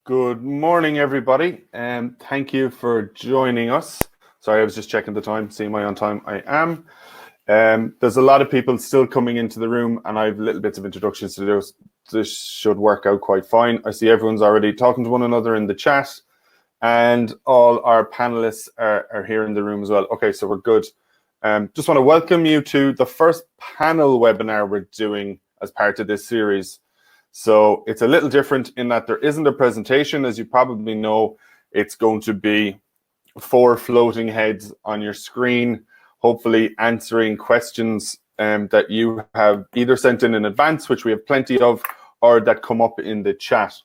Good morning, everybody, and thank you for joining us. Sorry, I was just checking the time, seeing my on time. I am. There's a lot of people still coming into the room, and I have little bits of introductions to do. This should work out quite fine. I see everyone's already talking to one another in the chat, and all our panelists are here in the room as well. Okay, so we're good. Just want to welcome you to the first panel webinar we're doing as part of this series. So it's a little different in that there isn't a presentation. As you probably know, it's going to be 4 floating heads on your screen, hopefully answering questions that you have either sent in advance, which we have plenty of, or that come up in the chat.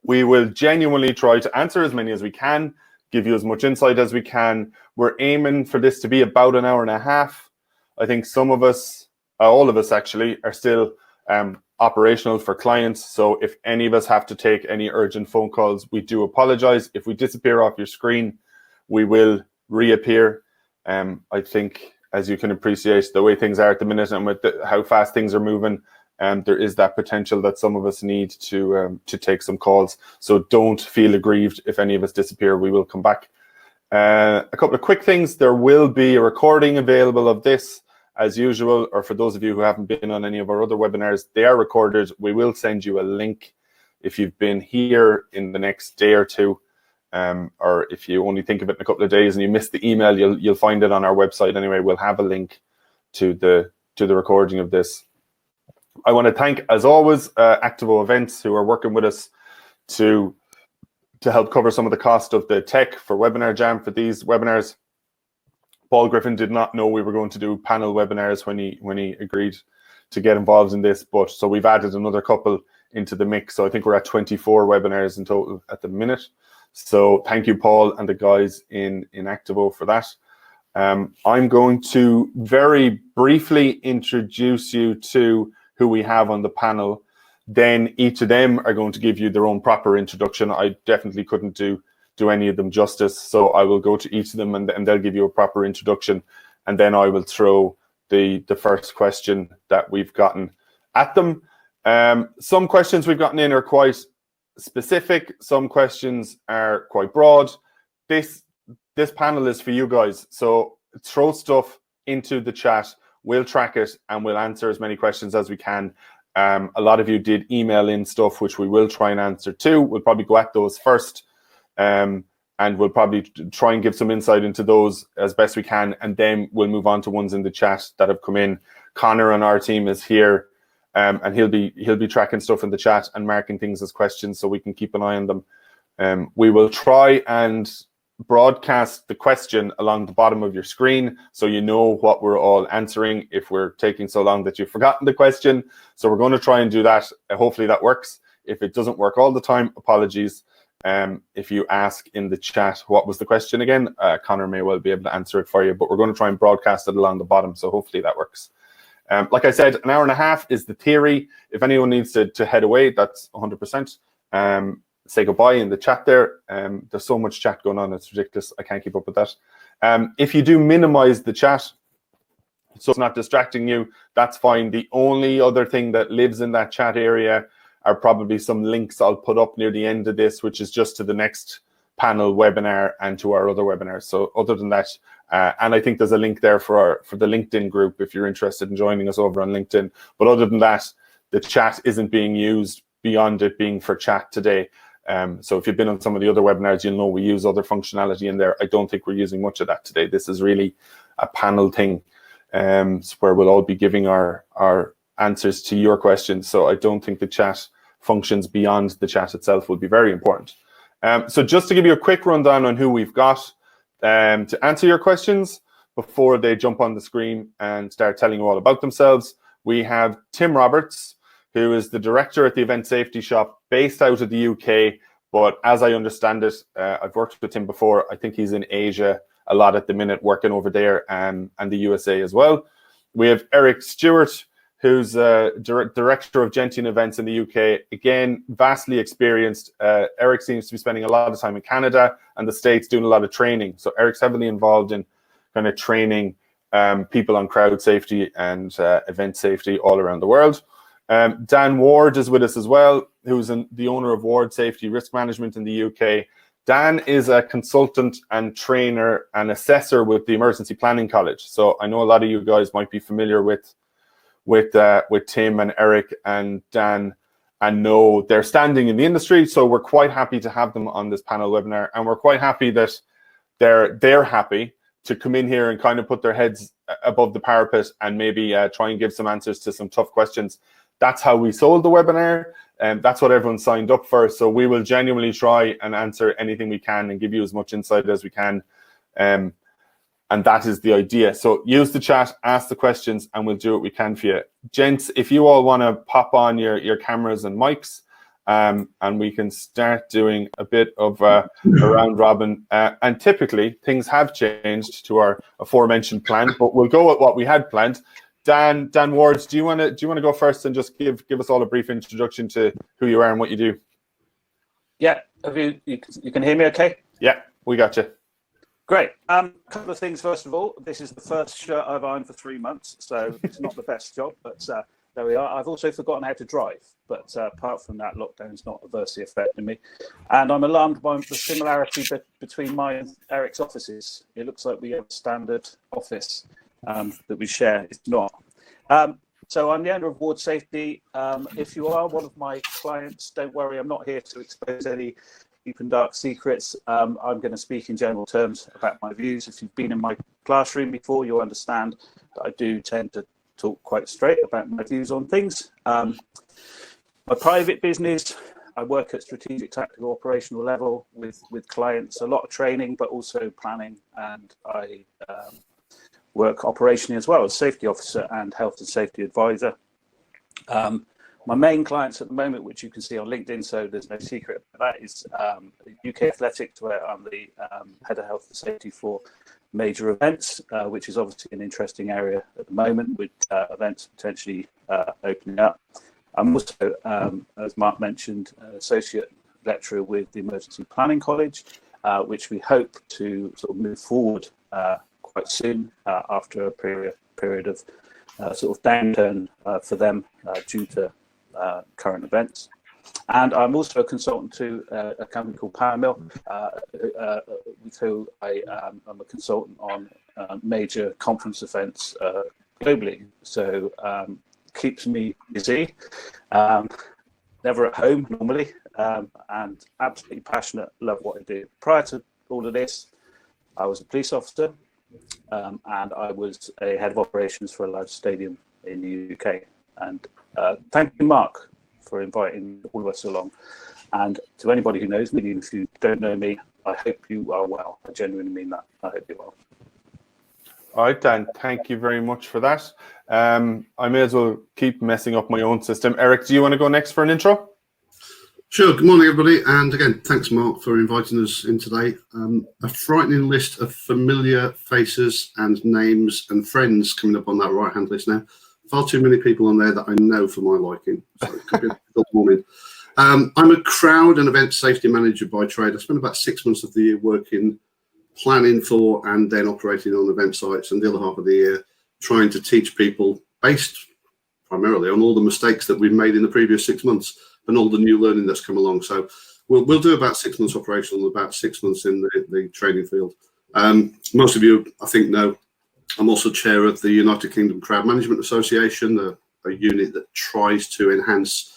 We will genuinely try to answer as many as we can, give you as much insight as we can. We're aiming for this to be about an hour and a half. I think some of us, all of us actually, are still operational for clients. So if any of us have to take any urgent phone calls, we do apologize. If we disappear off your screen, we will reappear. I think, as you can appreciate, the way things are at the minute and with how fast things are moving, there is that potential that some of us need to take some calls. So don't feel aggrieved if any of us disappear. We will come back. A couple of quick things. There will be a recording available of this, as usual, or for those of you who haven't been on any of our other webinars, they are recorded. We will send you a link if you've been here in the next day or two, or if you only think of it in a couple of days and you missed the email, you'll find it on our website anyway. We'll have a link to the recording of this. I want to thank, as always, Actavo Events, who are working with us to help cover some of the cost of the tech for Webinar Jam for these webinars. Paul Griffin did not know we were going to do panel webinars when he agreed to get involved in this, but so we've added another couple into the mix. So I think we're at 24 webinars in total at the minute. So thank you, Paul, and the guys in Actavo for that. I'm going to very briefly introduce you to who we have on the panel. Then each of them are going to give you their own proper introduction. I definitely couldn't do any of them justice, so I will go to each of them and they'll give you a proper introduction, and then I will throw the first question that we've gotten at them. Some questions we've gotten in are quite specific, some questions are quite broad. This panel is for you guys, so throw stuff into the chat. We'll track it and we'll answer as many questions as we can. A lot of you did email in stuff, which we will try and answer too. We'll probably go at those first. And we'll probably try and give some insight into those as best we can, and then we'll move on to ones in the chat that have come in. Connor on our team is here, and he'll be tracking stuff in the chat and marking things as questions so we can keep an eye on them. We will try and broadcast the question along the bottom of your screen so you know what we're all answering if we're taking so long that you've forgotten the question. So we're going to try and do that. Hopefully that works. If it doesn't work all the time, apologies. If you ask in the chat what was the question again, Connor may well be able to answer it for you, but we're going to try and broadcast it along the bottom, so hopefully that works. Like I said, an hour and a half is the theory. If anyone needs to head away, that's 100%. Say goodbye in the chat there. There's so much chat going on, it's ridiculous. I can't keep up with that. If you do minimize the chat, so it's not distracting you, that's fine. The only other thing that lives in that chat area are probably some links I'll put up near the end of this, which is just to the next panel webinar and to our other webinars. So other than that, and I think there's a link there for the LinkedIn group if you're interested in joining us over on LinkedIn. But other than that, the chat isn't being used beyond it being for chat today. So if you've been on some of the other webinars, you'll know we use other functionality in there. I don't think we're using much of that today. This is really a panel thing, where we'll all be giving our answers to your questions. So I don't think the chat functions beyond the chat itself will be very important. So just to give you a quick rundown on who we've got to answer your questions before they jump on the screen and start telling you all about themselves, we have Tim Roberts, who is the director at the Event Safety Shop based out of the UK. But as I understand it, I've worked with him before. I think he's in Asia a lot at the minute, working over there and the USA as well. We have Eric Stuart, who's director of Gentian Events in the UK. Again, vastly experienced. Eric seems to be spending a lot of time in Canada and the States doing a lot of training. So Eric's heavily involved in kind of training people on crowd safety and event safety all around the world. Dan Ward is with us as well, who's the owner of Ward Safety Risk Management in the UK. Dan is a consultant and trainer and assessor with the Emergency Planning College. So I know a lot of you guys might be familiar with Tim and Eric and Dan and know their standing in the industry. So we're quite happy to have them on this panel webinar, and we're quite happy that they're happy to come in here and kind of put their heads above the parapet and maybe try and give some answers to some tough questions. That's how we sold the webinar, and that's what everyone signed up for. So we will genuinely try and answer anything we can and give you as much insight as we can. And that is the idea. So use the chat, ask the questions, and we'll do what we can for you. Gents, if you all want to pop on your cameras and mics, and we can start doing a bit of a round robin. And typically, things have changed to our aforementioned plan, but we'll go with what we had planned. Dan Ward, do you want to go first and just give us all a brief introduction to who you are and what you do? Yeah, you can hear me okay? Yeah, we got you. Great. A couple of things. First of all, this is the first shirt I've owned for 3 months, so it's not the best job, but there we are. I've also forgotten how to drive, but apart from that, lockdown's not adversely affecting me. And I'm alarmed by the similarity between mine and Eric's offices. It looks like we have a standard office that we share. It's not. So I'm the owner of Ward Safety. If you are one of my clients, don't worry, I'm not here to expose any deep and dark secrets. I'm going to speak in general terms about my views. If you've been in my classroom before, you'll understand that I do tend to talk quite straight about my views on things. My private business, I work at strategic, tactical, operational level with clients, a lot of training, but also planning, and I work operationally as well as safety officer and health and safety advisor. My main clients at the moment, which you can see on LinkedIn, so there's no secret about that, is UK Athletics, where I'm the head of health and safety for major events, which is obviously an interesting area at the moment with events potentially opening up. I'm also, as Mark mentioned, associate lecturer with the Emergency Planning College, which we hope to sort of move forward quite soon after a period of sort of downturn for them due to current events. And I'm also a consultant to a company called PowerMill, with who I'm a consultant on major conference events globally. So keeps me busy, never at home normally, and absolutely passionate, love what I do. Prior to all of this, I was a police officer, and I was a head of operations for a large stadium in the UK. And thank you, Mark, for inviting all of us along. And to anybody who knows me, even if you don't know me, I hope you are well. I genuinely mean that. I hope you're well. All right, Dan, thank you very much for that. I may as well keep messing up my own system. Eric, do you want to go next for an intro? Sure. Good morning, everybody. And again, thanks, Mark, for inviting us in today. A frightening list of familiar faces and names and friends coming up on that right-hand list now. Far too many people on there that I know for my liking. So it could be a difficult morning. I'm a crowd and event safety manager by trade. I spend about 6 months of the year working, planning for and then operating on event sites, and the other half of the year trying to teach people, based primarily on all the mistakes that we've made in the previous 6 months and all the new learning that's come along. So we'll do about 6 months operational, about 6 months in the training field. Most of you, I think, know I'm also chair of the United Kingdom Crowd Management Association, a unit that tries to enhance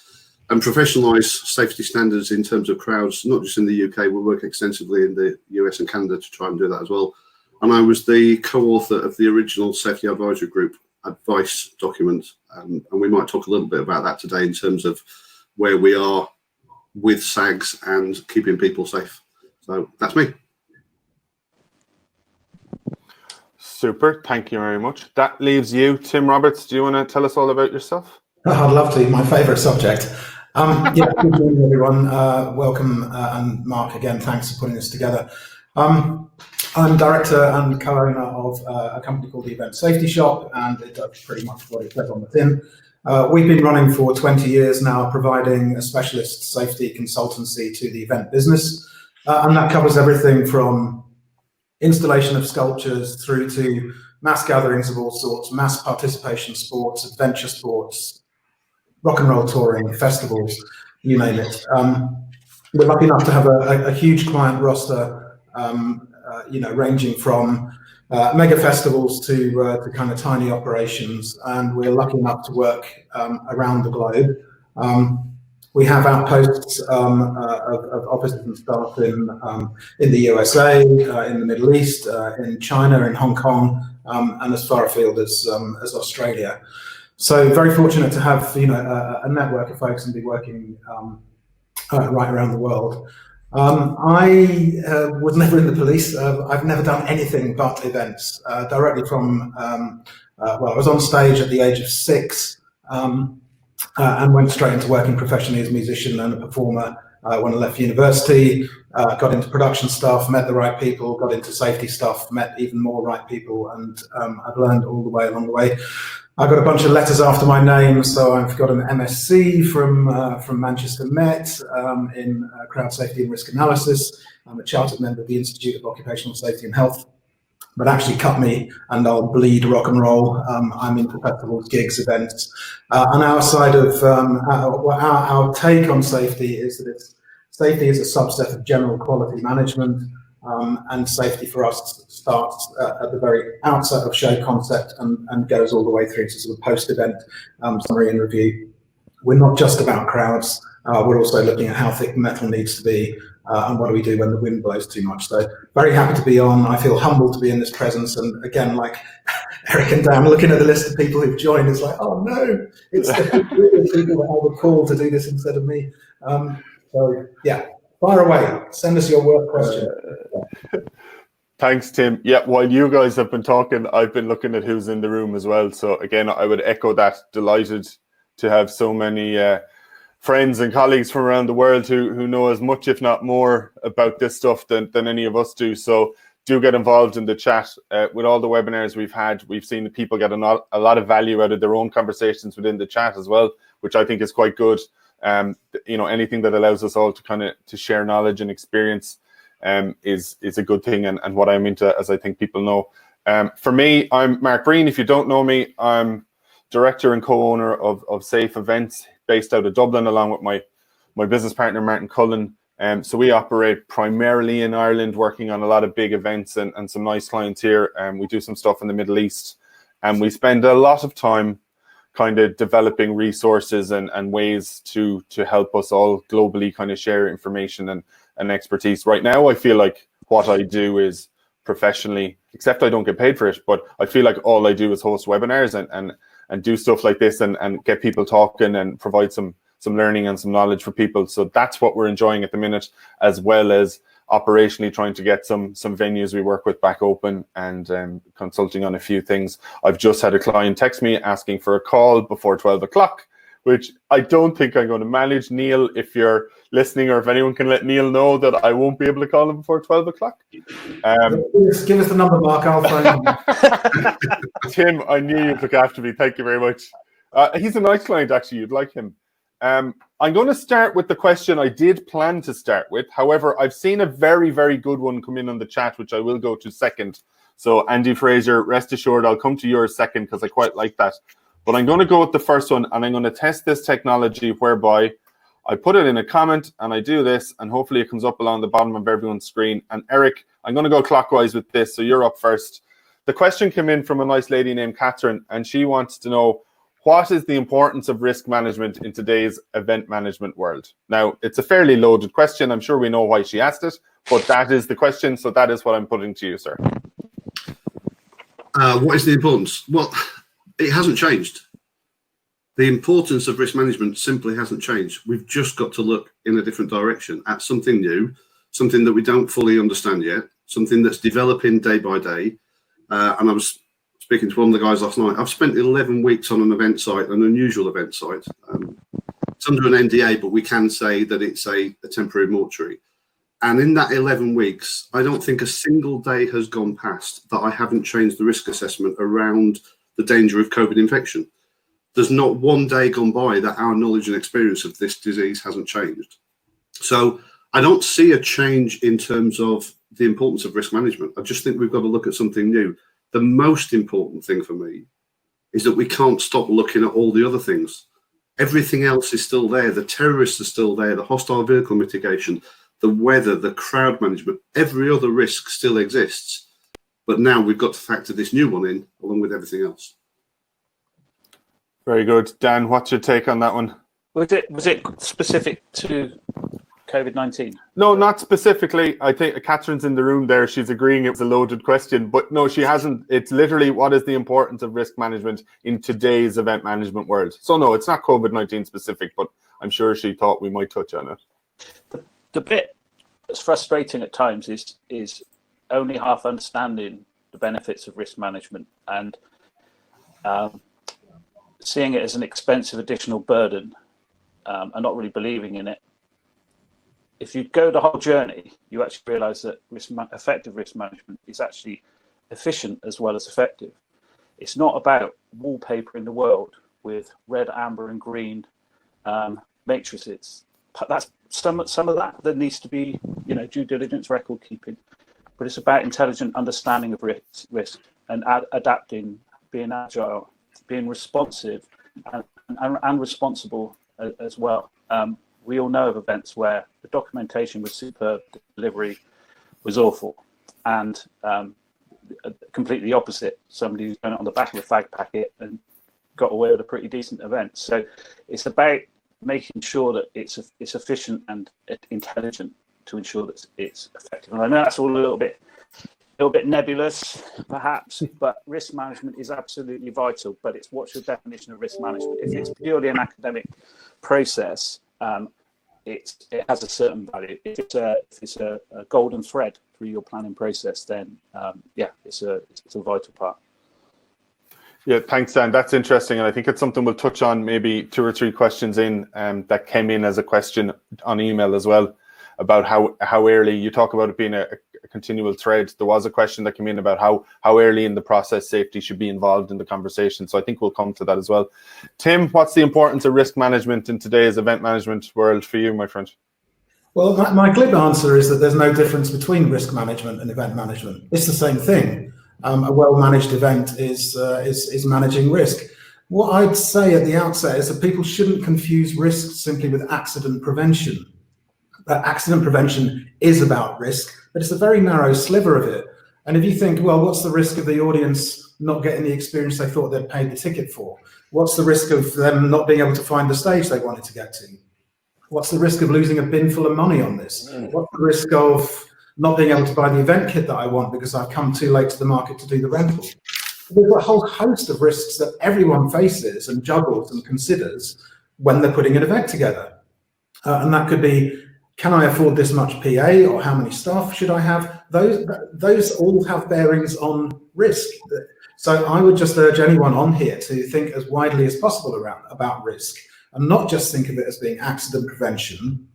and professionalise safety standards in terms of crowds, not just in the UK. We work extensively in the US and Canada to try and do that as well. And I was the co-author of the original Safety Advisory Group advice document. And we might talk a little bit about that today in terms of where we are with SAGs and keeping people safe. So that's me. Super, thank you very much. That leaves you, Tim Roberts. Do you want to tell us all about yourself? I'd love to, my favourite subject. Yeah, good morning, everyone. Welcome, and Mark, again, thanks for putting this together. I'm director and co-owner of a company called the Event Safety Shop, and it does pretty much what it says on the tin. We've been running for 20 years now, providing a specialist safety consultancy to the event business, and that covers everything from installation of sculptures through to mass gatherings of all sorts, mass participation sports, adventure sports, rock and roll touring, festivals, you name it. We're lucky enough to have a huge client roster, ranging from mega festivals to kind of tiny operations, and we're lucky enough to work around the globe. We have outposts of offices and staff in the USA, in the Middle East, in China, in Hong Kong, and as far afield as Australia. So very fortunate to have a network of folks and be working right around the world. I was never in the police. I've never done anything but events. Directly from I was on stage at the age of 6. And went straight into working professionally as a musician and a performer when I left university. Got into production stuff, met the right people, got into safety stuff, met even more right people, and I've learned all the way along the way. I got a bunch of letters after my name, so I've got an MSc from Manchester Met in crowd safety and risk analysis. I'm a chartered member of the Institute of Occupational Safety and Health. But actually cut me and I'll bleed rock and roll. I'm into festivals, gigs, events. And our side of our take on safety is that safety is a subset of general quality management, and safety for us starts at the very outset of show concept and goes all the way through to sort of post-event summary and review. We're not just about crowds. We're also looking at how thick metal needs to be, and what do we do when the wind blows too much. So very happy to be on. I feel humbled to be in this presence. And again, like Eric and Dan, looking at the list of people who've joined, it's like, oh no, it's the people that I would call to do this instead of me. So yeah, fire away. Send us your work question. Thanks, Tim. Yeah, while you guys have been talking, I've been looking at who's in the room as well. So again, I would echo that. Delighted to have so many friends and colleagues from around the world who know as much, if not more, about this stuff than any of us do. So do get involved in the chat. With all the webinars we've had, we've seen that people get a lot of value out of their own conversations within the chat as well, which I think is quite good. Anything that allows us all to share knowledge and experience is a good thing, and what I'm into, as I think people know. For me, I'm Mark Breen. If you don't know me, I'm director and co-owner of Safe Events, based out of Dublin, along with my business partner, Martin Cullen. So we operate primarily in Ireland, working on a lot of big events and some nice clients here. We do some stuff in the Middle East, and we spend a lot of time kind of developing resources and ways to help us all globally kind of share information and expertise. Right now, I feel like what I do is professionally, except I don't get paid for it, but I feel like all I do is host webinars and do stuff like this and get people talking and provide some learning and some knowledge for people. So that's what we're enjoying at the minute, as well as operationally trying to get some venues we work with back open and consulting on a few things. I've just had a client text me asking for a call before 12 o'clock, which I don't think I'm going to manage. Neil, if you're listening, or if anyone can let Neil know that I won't be able to call him before 12 o'clock. Give us the number, Mark. I'll phone him. Tim, I knew you'd look after me. Thank you very much. He's a nice client, actually. You'd like him. I'm going to start with the question I did plan to start with. However, I've seen a very, very good one come in on the chat, which I will go to second. So Andy Fraser, rest assured, I'll come to yours second because I quite like that. But I'm going to go with the first one, and I'm going to test this technology whereby I put it in a comment and I do this, and hopefully it comes up along the bottom of everyone's screen. And Eric, I'm going to go clockwise with this, so you're up first. The question came in from a nice lady named Catherine, and she wants to know, what is the importance of risk management in today's event management world? Now, it's a fairly loaded question. I'm sure we know why she asked it, but that is the question. So that is what I'm putting to you, sir. What is the importance? Well, it hasn't changed. The importance of risk management simply hasn't changed. We've just got to look in a different direction at something new, something that we don't fully understand yet, something that's developing day by day. And I was speaking to one of the guys last night. I've spent 11 weeks on an event site, an unusual event site. It's under an NDA, but we can say that it's a temporary mortuary. And in that 11 weeks, I don't think a single day has gone past that I haven't changed the risk assessment around the danger of COVID infection. There's not one day gone by that our knowledge and experience of this disease hasn't changed. So I don't see a change in terms of the importance of risk management. I just think we've got to look at something new. The most important thing for me is that we can't stop looking at all the other things. Everything else is still there. The terrorists are still there. The hostile vehicle mitigation, the weather, the crowd management, every other risk still exists. But now we've got to factor this new one in along with everything else. Very good. Dan, what's your take on that one? Was it specific to COVID-19? No, not specifically. I think Catherine's in the room there. She's agreeing it was a loaded question, but no, she hasn't. It's literally, what is the importance of risk management in today's event management world? So no, it's not COVID-19 specific, but I'm sure she thought we might touch on it. The bit that's frustrating at times is only half understanding the benefits of risk management and seeing it as an expensive additional burden and not really believing in it. If you go the whole journey, you actually realize that effective risk management is actually efficient as well as effective. It's not about wallpapering the world with red, amber, and green matrices. That's some of that needs to be, due diligence, record keeping, but it's about intelligent understanding of risk and adapting, being agile, being responsive, and responsible as well. We all know of events where the documentation was superb, the delivery was awful, and completely opposite. Somebody who's done it on the back of a fag packet and got away with a pretty decent event. So it's about making sure that it's efficient and intelligent to ensure that it's effective. And I know that's all a little bit nebulous, perhaps, but risk management is absolutely vital. But it's, what's your definition of risk management? If it's purely an academic process, it has a certain value. If it's a golden thread through your planning process, then it's a vital part. Yeah, thanks, Dan. That's interesting, and I think it's something we'll touch on. Maybe 2 or 3 questions in that came in as a question on email as well, about how early you talk about it being a continual thread. There was a question that came in about how early in the process safety should be involved in the conversation. So I think we'll come to that as well. Tim, what's the importance of risk management in today's event management world for you, my friend? Well, my glib answer is that there's no difference between risk management and event management. It's the same thing. A well-managed event is managing risk. What I'd say at the outset is that people shouldn't confuse risk simply with accident prevention. Accident prevention is about risk, but it's a very narrow sliver of it. And if you think, well, what's the risk of the audience not getting the experience they thought they'd paid the ticket for? What's the risk of them not being able to find the stage they wanted to get to? What's the risk of losing a bin full of money on this? What's the risk of not being able to buy the event kit that I want because I've come too late to the market to do the rental? There's a whole host of risks that everyone faces and juggles and considers when they're putting an event together. And that could be, can I afford this much PA, or how many staff should I have? Those all have bearings on risk. So I would just urge anyone on here to think as widely as possible about risk, and not just think of it as being accident prevention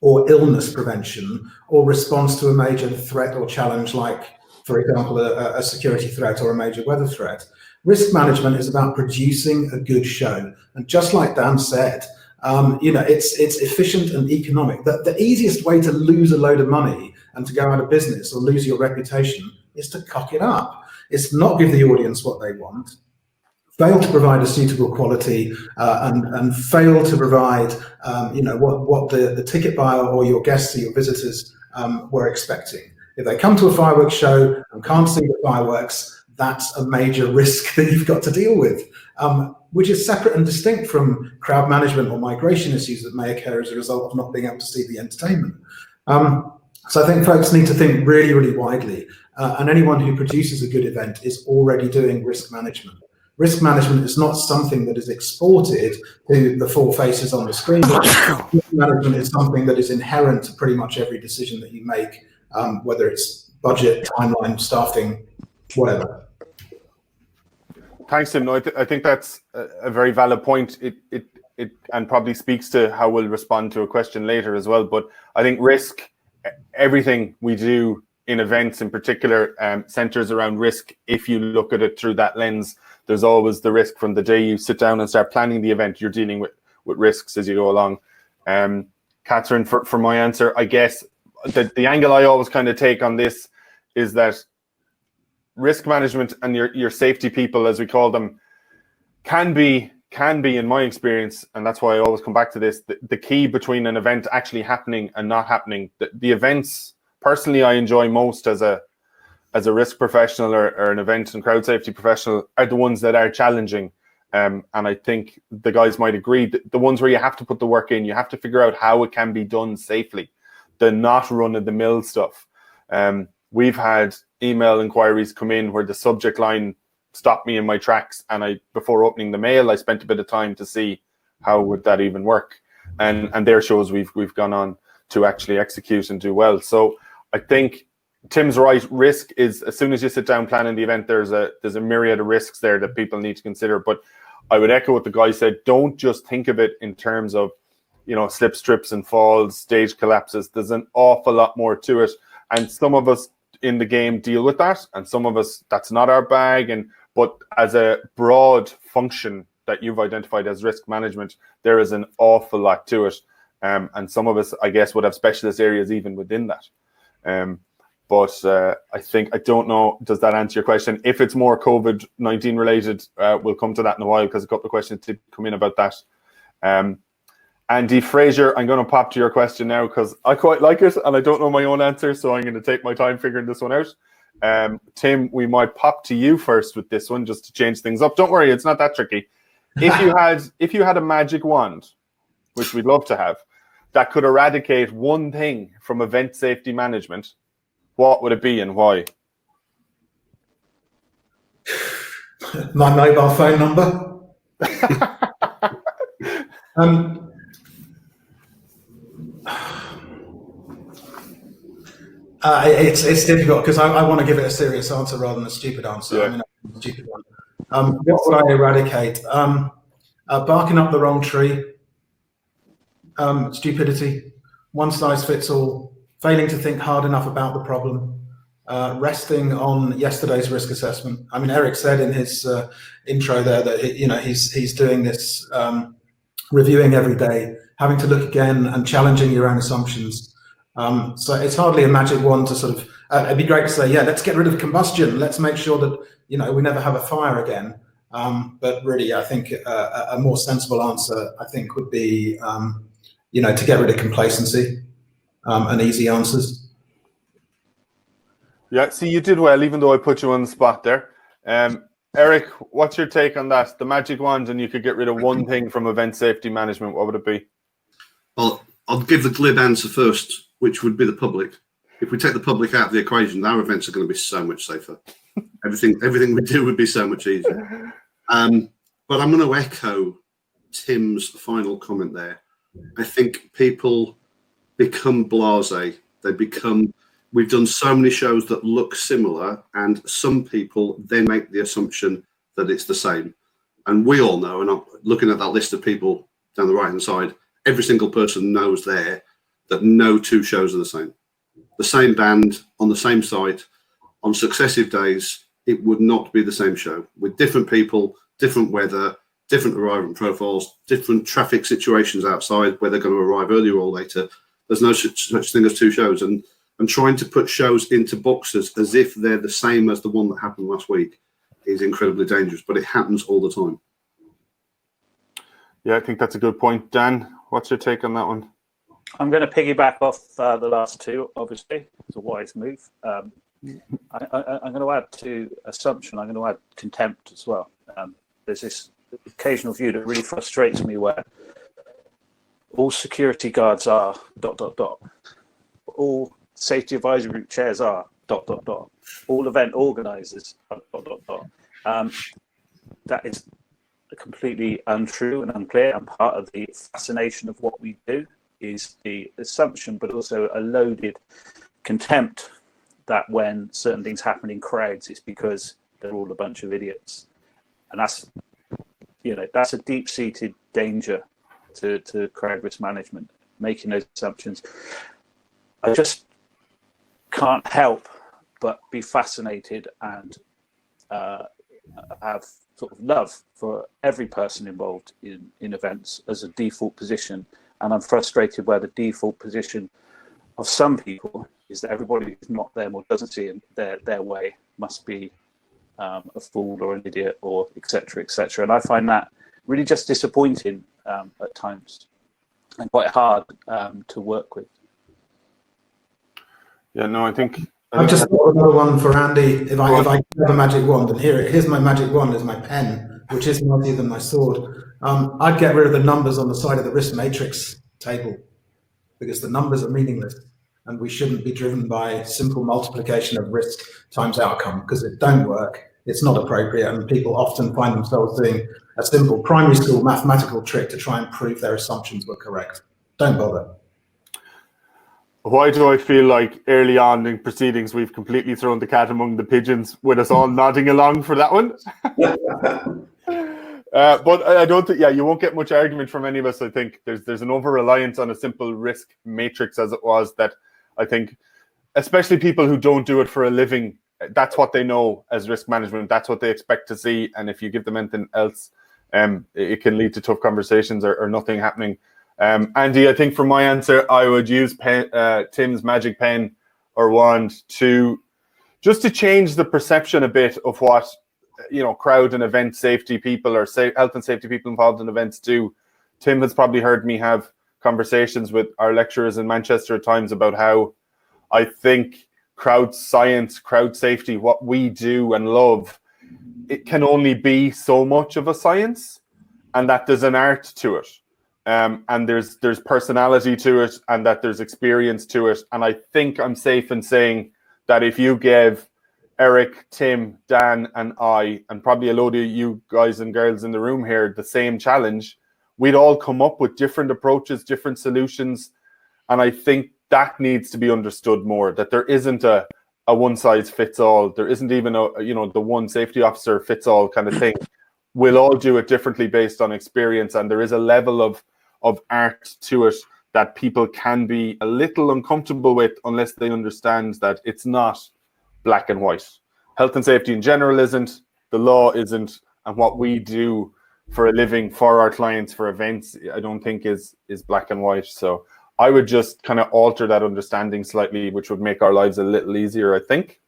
or illness prevention or response to a major threat or challenge, like, for example, a security threat or a major weather threat. Risk management is about producing a good show. And just like Dan said, it's efficient and economic. The easiest way to lose a load of money and to go out of business or lose your reputation is to cock it up. It's not give the audience what they want, fail to provide a suitable quality, and fail to provide what the ticket buyer or your guests or your visitors were expecting. If they come to a fireworks show and can't see the fireworks, that's a major risk that you've got to deal with, which is separate and distinct from crowd management or migration issues that may occur as a result of not being able to see the entertainment. So I think folks need to think really, really widely, and anyone who produces a good event is already doing risk management. Risk management is not something that is exported to the 4 faces on the screen. Risk management is something that is inherent to pretty much every decision that you make, whether it's budget, timeline, staffing, whatever. Thanks, Tim. No, I think that's a very valid point. It and probably speaks to how we'll respond to a question later as well. But I think risk, everything we do in events in particular, centers around risk. If you look at it through that lens, there's always the risk from the day you sit down and start planning the event. You're dealing with risks as you go along. Catherine, for my answer, I guess the angle I always kind of take on this is that risk management and your safety people, as we call them, can be can be, in my experience, and that's why I always come back to this, the key between an event actually happening and not happening. The events, personally, I enjoy most as a risk professional or an event and crowd safety professional are the ones that are challenging. And I think the guys might agree that the ones where you have to put the work in, you have to figure out how it can be done safely, the not run-of-the-mill stuff. We've had email inquiries come in where the subject line stopped me in my tracks, and before opening the mail, I spent a bit of time to see how would that even work. And there shows we've gone on to actually execute and do well. So I think Tim's right. Risk is, as soon as you sit down planning the event, there's a myriad of risks there that people need to consider. But I would echo what the guy said. Don't just think of it in terms of, slips, trips and falls, stage collapses. There's an awful lot more to it. And some of us in the game deal with that, and some of us, that's not our bag. But as a broad function that you've identified as risk management, there is an awful lot to it. And some of us, I guess, would have specialist areas even within that. But I don't know, does that answer your question? If it's more COVID-19 related, we'll come to that in a while, because a couple of questions did come in about that. Andy Fraser, I'm going to pop to your question now because I quite like it and I don't know my own answer, so I'm going to take my time figuring this one out. Tim, we might pop to you first with this one just to change things up. Don't worry, it's not that tricky. If you had a magic wand, which we'd love to have, that could eradicate one thing from event safety management, what would it be and why? My mobile phone number. It's difficult because I want to give it a serious answer rather than a stupid answer. Yeah. I mean, a stupid one. What would I eradicate? Barking up the wrong tree. Stupidity. One size fits all. Failing to think hard enough about the problem. Resting on yesterday's risk assessment. I mean, Eric said in his intro there that he's doing this, reviewing every day, having to look again and challenging your own assumptions. So it's hardly a magic wand to sort of, it'd be great to say, yeah, let's get rid of combustion. Let's make sure that, we never have a fire again. But really, I think a more sensible answer, I think, would be, to get rid of complacency and easy answers. Yeah, see, you did well, even though I put you on the spot there. Eric, what's your take on that? The magic wand, and you could get rid of one thing from event safety management. What would it be? Well, I'll give the glib answer first, which would be the public. If we take the public out of the equation, our events are going to be so much safer. Everything we do would be so much easier. But I'm going to echo Tim's final comment there. I think people become blasé. We've done so many shows that look similar, and some people then make the assumption that it's the same. And we all know, and I'm looking at that list of people down the right-hand side, every single person knows there that no two shows are the same. The same band, on the same site, on successive days, it would not be the same show. With different people, different weather, different arrival profiles, different traffic situations outside, where they're going to arrive earlier or later. There's no such thing as two shows. And trying to put shows into boxes as if they're the same as the one that happened last week is incredibly dangerous, but it happens all the time. Yeah, I think that's a good point. Dan, what's your take on that one? I'm going to piggyback off the last two, obviously. It's a wise move. I'm going to add to assumption, I'm going to add contempt as well. There's this occasional view that really frustrates me where all security guards are ... All safety advisory group chairs are ... All event organisers are ... That is completely untrue and unclear, and part of the fascination of what we do is the assumption, but also a loaded contempt that when certain things happen in crowds, it's because they're all a bunch of idiots. And that's a deep-seated danger to crowd risk management, making those assumptions. I just can't help but be fascinated and have sort of love for every person involved in events as a default position. And I'm frustrated where the default position of some people is that everybody who's not them or doesn't see their way must be a fool or an idiot or et cetera, et cetera. And I find that really just disappointing at times and quite hard to work with. Yeah, no, I think I've just got another one for Andy. If I have a magic wand, and here's my magic wand, is my pen, which is mightier than my sword. I'd get rid of the numbers on the side of the risk matrix table, because the numbers are meaningless, and we shouldn't be driven by simple multiplication of risk times outcome, because it don't work. It's not appropriate, and people often find themselves doing a simple primary school mathematical trick to try and prove their assumptions were correct. Don't bother. Why do I feel like early on in proceedings we've completely thrown the cat among the pigeons with us all nodding along for that one? But I don't think, you won't get much argument from any of us. I think there's an over-reliance on a simple risk matrix as it was, that I think, especially people who don't do it for a living, that's what they know as risk management. That's what they expect to see. And if you give them anything else, it can lead to tough conversations or nothing happening. Andy, I think for my answer, I would use Tim's magic pen or wand to change the perception a bit of what, crowd and event safety people or health and safety people involved in events do. Tim has probably heard me have conversations with our lecturers in Manchester at times about how I think crowd science, crowd safety, what we do and love, it can only be so much of a science, and that there's an art to it. And there's personality to it, and that there's experience to it. And I think I'm safe in saying that if you gave Eric, Tim, Dan, and I, and probably a load of you guys and girls in the room here, the same challenge, we'd all come up with different approaches, different solutions. And I think that needs to be understood more, that there isn't a one size fits all. There isn't even the one safety officer fits all kind of thing. We'll all do it differently based on experience, and there is a level of art to it that people can be a little uncomfortable with unless they understand that it's not black and white. Health and safety in general isn't, the law isn't, and what we do for a living for our clients for events, I don't think is black and white. So I would just kind of alter that understanding slightly, which would make our lives a little easier, I think.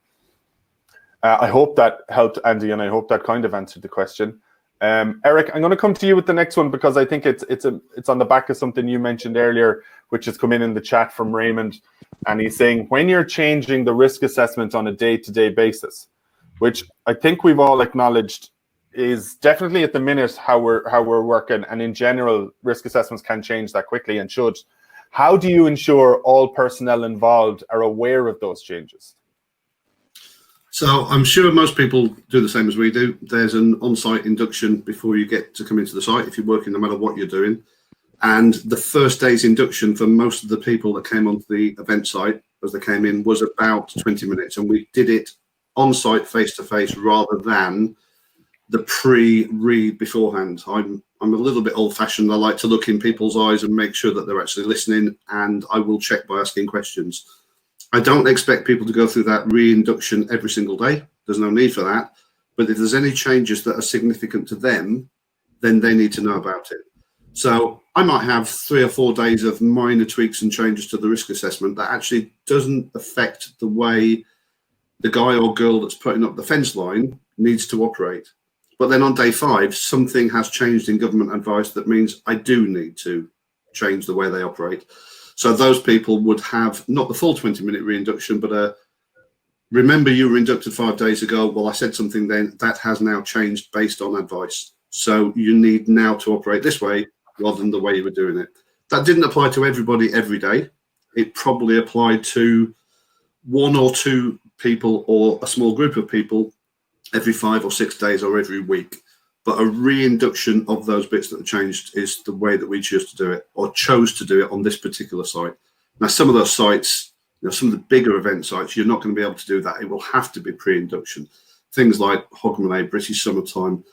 I hope that helped, Andy, and I hope that kind of answered the question. Eric, I'm going to come to you with the next one, because I think it's on the back of something you mentioned earlier, which has come in the chat from Raymond, and he's saying, when you're changing the risk assessment on a day-to-day basis, which I think we've all acknowledged is definitely at the minute how we're working, and in general, risk assessments can change that quickly and should. How do you ensure all personnel involved are aware of those changes? So I'm sure most people do the same as we do. There's an on-site induction before you get to come into the site, if you're working, no matter what you're doing. And the first day's induction for most of the people that came onto the event site as they came in was about 20 minutes. And we did it on-site, face-to-face, rather than the pre-read beforehand. I'm a little bit old-fashioned. I like to look in people's eyes and make sure that they're actually listening, and I will check by asking questions. I don't expect people to go through that re-induction every single day. There's no need for that. But if there's any changes that are significant to them, then they need to know about it. So I might have 3 or 4 days of minor tweaks and changes to the risk assessment that actually doesn't affect the way the guy or girl that's putting up the fence line needs to operate. But then on day 5, something has changed in government advice that means I do need to change the way they operate. So those people would have not the full 20-minute reinduction, but remember you were inducted 5 days ago. Well, I said something then that has now changed based on advice. So you need now to operate this way rather than the way you were doing it. That didn't apply to everybody every day. It probably applied to 1 or 2 people or a small group of people every 5 or 6 days or every week. But a reinduction of those bits that have changed is the way that we choose to do it, or chose to do it on this particular site. Now, some of those sites, some of the bigger event sites, you're not going to be able to do that. It will have to be pre-induction. Things like Hogmanay, British Summertime,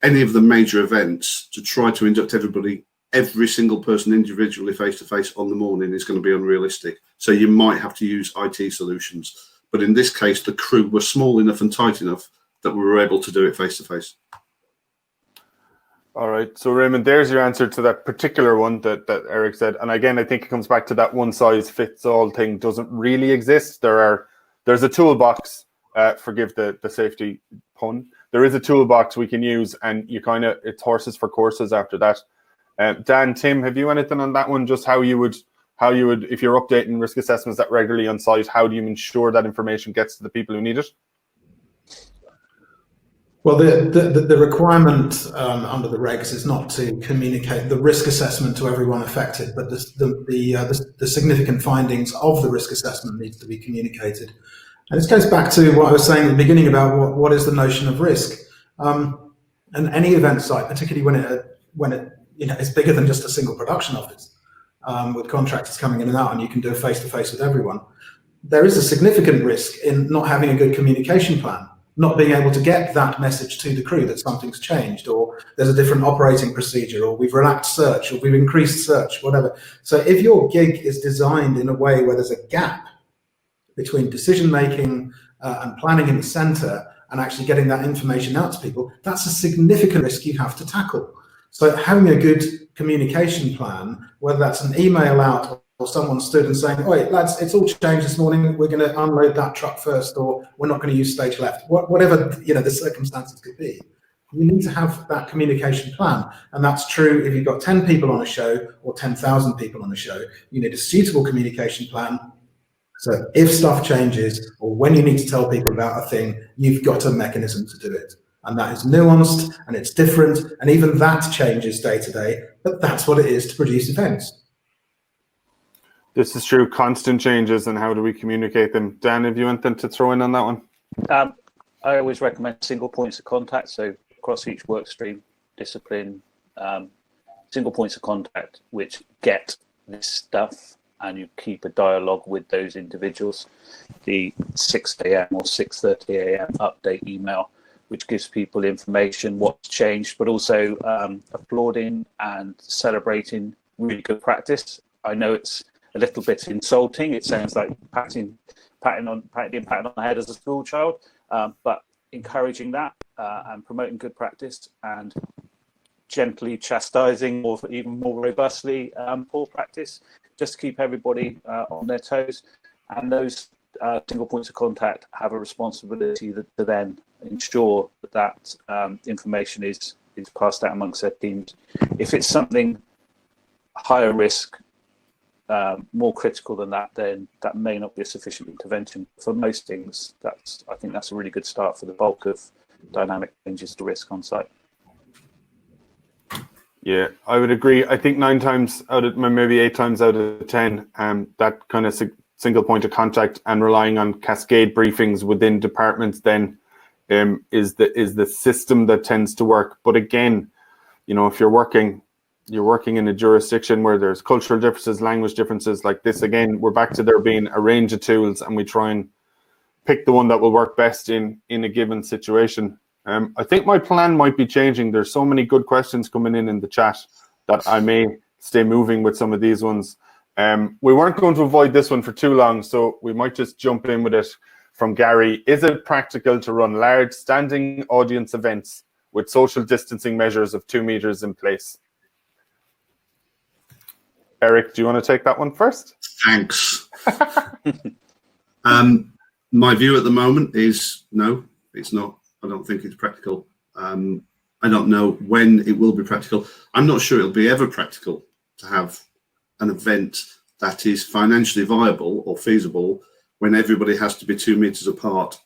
any of the major events, to try to induct every single person individually face-to-face on the morning is going to be unrealistic. So you might have to use IT solutions. But in this case, the crew were small enough and tight enough that we were able to do it face-to-face. All right. So Raymond, there's your answer to that particular one that Eric said. And again, I think it comes back to that one size fits all thing doesn't really exist. There's a toolbox forgive the safety pun. There is a toolbox we can use, and it's horses for courses after that. Dan, Tim, have you anything on that one? Just how you would, if you're updating risk assessments that regularly on site, how do you ensure that information gets to the people who need it? Well, the requirement under the regs is not to communicate the risk assessment to everyone affected, but the significant findings of the risk assessment needs to be communicated. And this goes back to what I was saying at the beginning about what is the notion of risk. And any event site, particularly when it is bigger than just a single production office, with contractors coming in and out, and you can do a face-to-face with everyone, there is a significant risk in not having a good communication plan, not being able to get that message to the crew that something's changed, or there's a different operating procedure, or we've relaxed search, or we've increased search, whatever. So if your gig is designed in a way where there's a gap between decision-making and planning in the center and actually getting that information out to people, that's a significant risk you have to tackle. So having a good communication plan, whether that's an email out or someone stood and saying, "Oi, lads, it's all changed this morning. We're going to unload that truck first, or we're not going to use stage left." Whatever the circumstances could be, you need to have that communication plan, and that's true if you've got 10 people on a show or 10,000 people on a show. You need a suitable communication plan. So if stuff changes or when you need to tell people about a thing, you've got a mechanism to do it. And that is nuanced and it's different, and even that changes day to day, but that's what it is to produce events. This is true, constant changes, and how do we communicate them? Dan, have you anything to throw in on that one? I always recommend single points of contact, so across each work stream, discipline, single points of contact which get this stuff, and you keep a dialogue with those individuals. The 6 a.m. or 6:30 a.m. update email, which gives people information, what's changed, but also applauding and celebrating really good practice. I know it's a little bit insulting. It sounds like patting on the head as a school child, but encouraging that and promoting good practice and gently chastising, or even more robustly, poor practice, just to keep everybody on their toes. And those single points of contact have a responsibility to then ensure that information is passed out amongst their teams. If it's something higher risk, more critical than that, then that may not be a sufficient intervention. For most things, I think that's a really good start for the bulk of dynamic changes to risk on site. Yeah, I would agree. I think 9 times out of maybe 8 times out of 10, that kind of single point of contact and relying on cascade briefings within departments then is the system that tends to work. But again, if you're working in a jurisdiction where there's cultural differences, language differences like this, again, we're back to there being a range of tools, and we try and pick the one that will work best in a given situation. I think my plan might be changing. There's so many good questions coming in the chat that I may stay moving with some of these ones. We weren't going to avoid this one for too long, so we might just jump in with it from Gary. Is it practical to run large standing audience events with social distancing measures of 2 meters in place? Eric, do you want to take that one first? Thanks. My view at the moment is no, it's not. I don't think it's practical. I don't know when it will be practical. I'm not sure it'll be ever practical to have an event that is financially viable or feasible when everybody has to be 2 meters apart.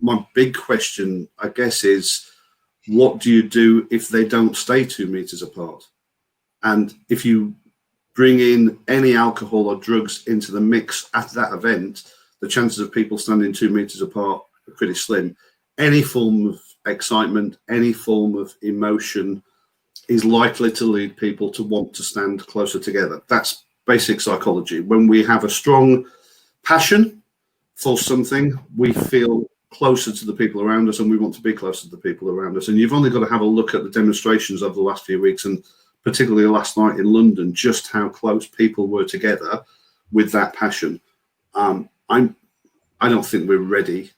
My big question, I guess, is what do you do if they don't stay 2 meters apart? And if you bring in any alcohol or drugs into the mix at that event, the chances of people standing 2 meters apart are pretty slim. Any form of excitement, any form of emotion is likely to lead people to want to stand closer together. That's basic psychology. When we have a strong passion for something, we feel closer to the people around us, and we want to be closer to the people around us. And you've only got to have a look at the demonstrations over the last few weeks, and particularly last night in London, just how close people were together with that passion. I don't think we're ready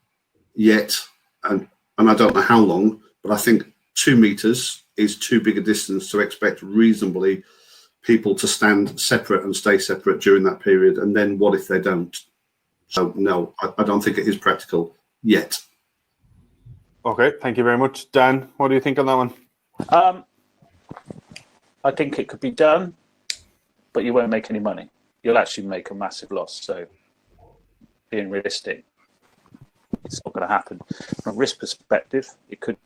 yet. And I don't know how long, but I think 2 meters is too big a distance to expect reasonably people to stand separate and stay separate during that period. And then what if they don't? So no, I don't think it is practical. yet. Okay, thank you very much. Dan, what do you think on that one? I think it could be done, but you won't make any money. You'll actually make a massive loss. So being realistic, it's not going to happen. From a risk perspective, it could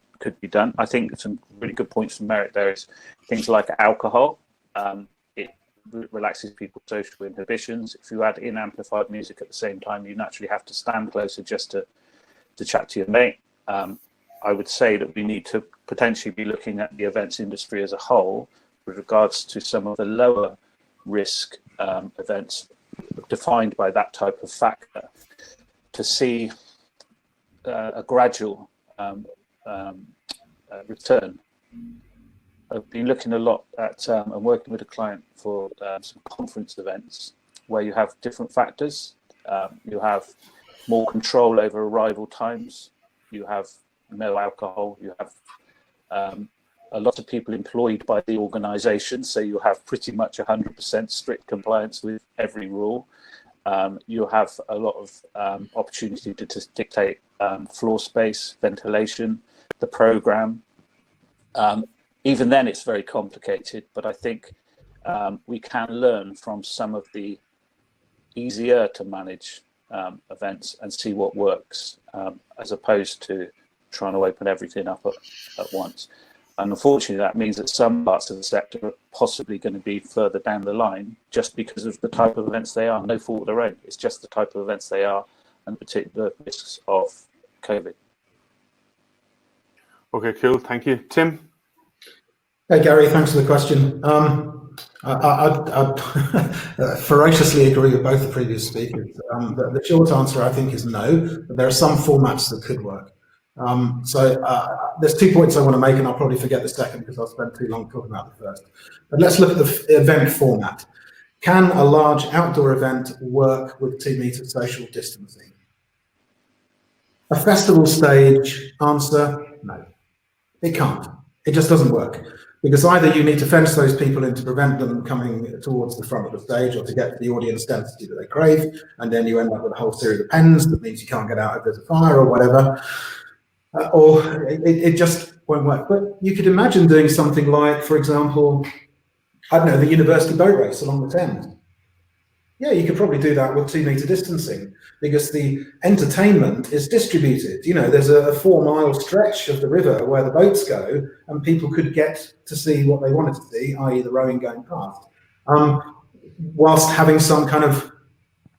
be done. I think some really good points from Merit there is things like alcohol. It relaxes people's social inhibitions. If you add in amplified music at the same time, you naturally have to stand closer just to chat to your mate. I would say that we need to potentially be looking at the events industry as a whole with regards to some of the lower risk events defined by that type of factor to see a gradual return. I've been looking a lot at and working with a client for some conference events where you have different factors. You have more control over arrival times. You have no alcohol. You have a lot of people employed by the organisation, so you have pretty much 100% strict compliance with every rule. You have a lot of opportunity to dictate floor space, ventilation, the programme. Even then, it's very complicated, but I think we can learn from some of the easier to manage events and see what works, as opposed to trying to open everything up at once. And unfortunately, that means that some parts of the sector are possibly going to be further down the line just because of the type of events they are. No fault of their own. It's just the type of events they are and particular risks of COVID. Okay, cool. Thank you. Tim? Hey, Gary, thanks for the question. I ferociously agree with both the previous speakers. The short answer, I think, is no, but there are some formats that could work. There's 2 points I want to make, and I'll probably forget the second because I'll spend too long talking about the first. But let's look at the event format. Can a large outdoor event work with 2 meter social distancing? A festival stage, answer, no. It can't. It just doesn't work. Because either you need to fence those people in to prevent them coming towards the front of the stage or to get the audience density that they crave, and then you end up with a whole series of pens that means you can't get out if there's a fire or whatever. Or it just won't work. But you could imagine doing something like, for example, I don't know, the university boat race along the Thames. Yeah, you could probably do that with 2 meter distancing because the entertainment is distributed. You know, there's a 4-mile stretch of the river where the boats go and people could get to see what they wanted to see, i.e. the rowing going past, whilst having some kind of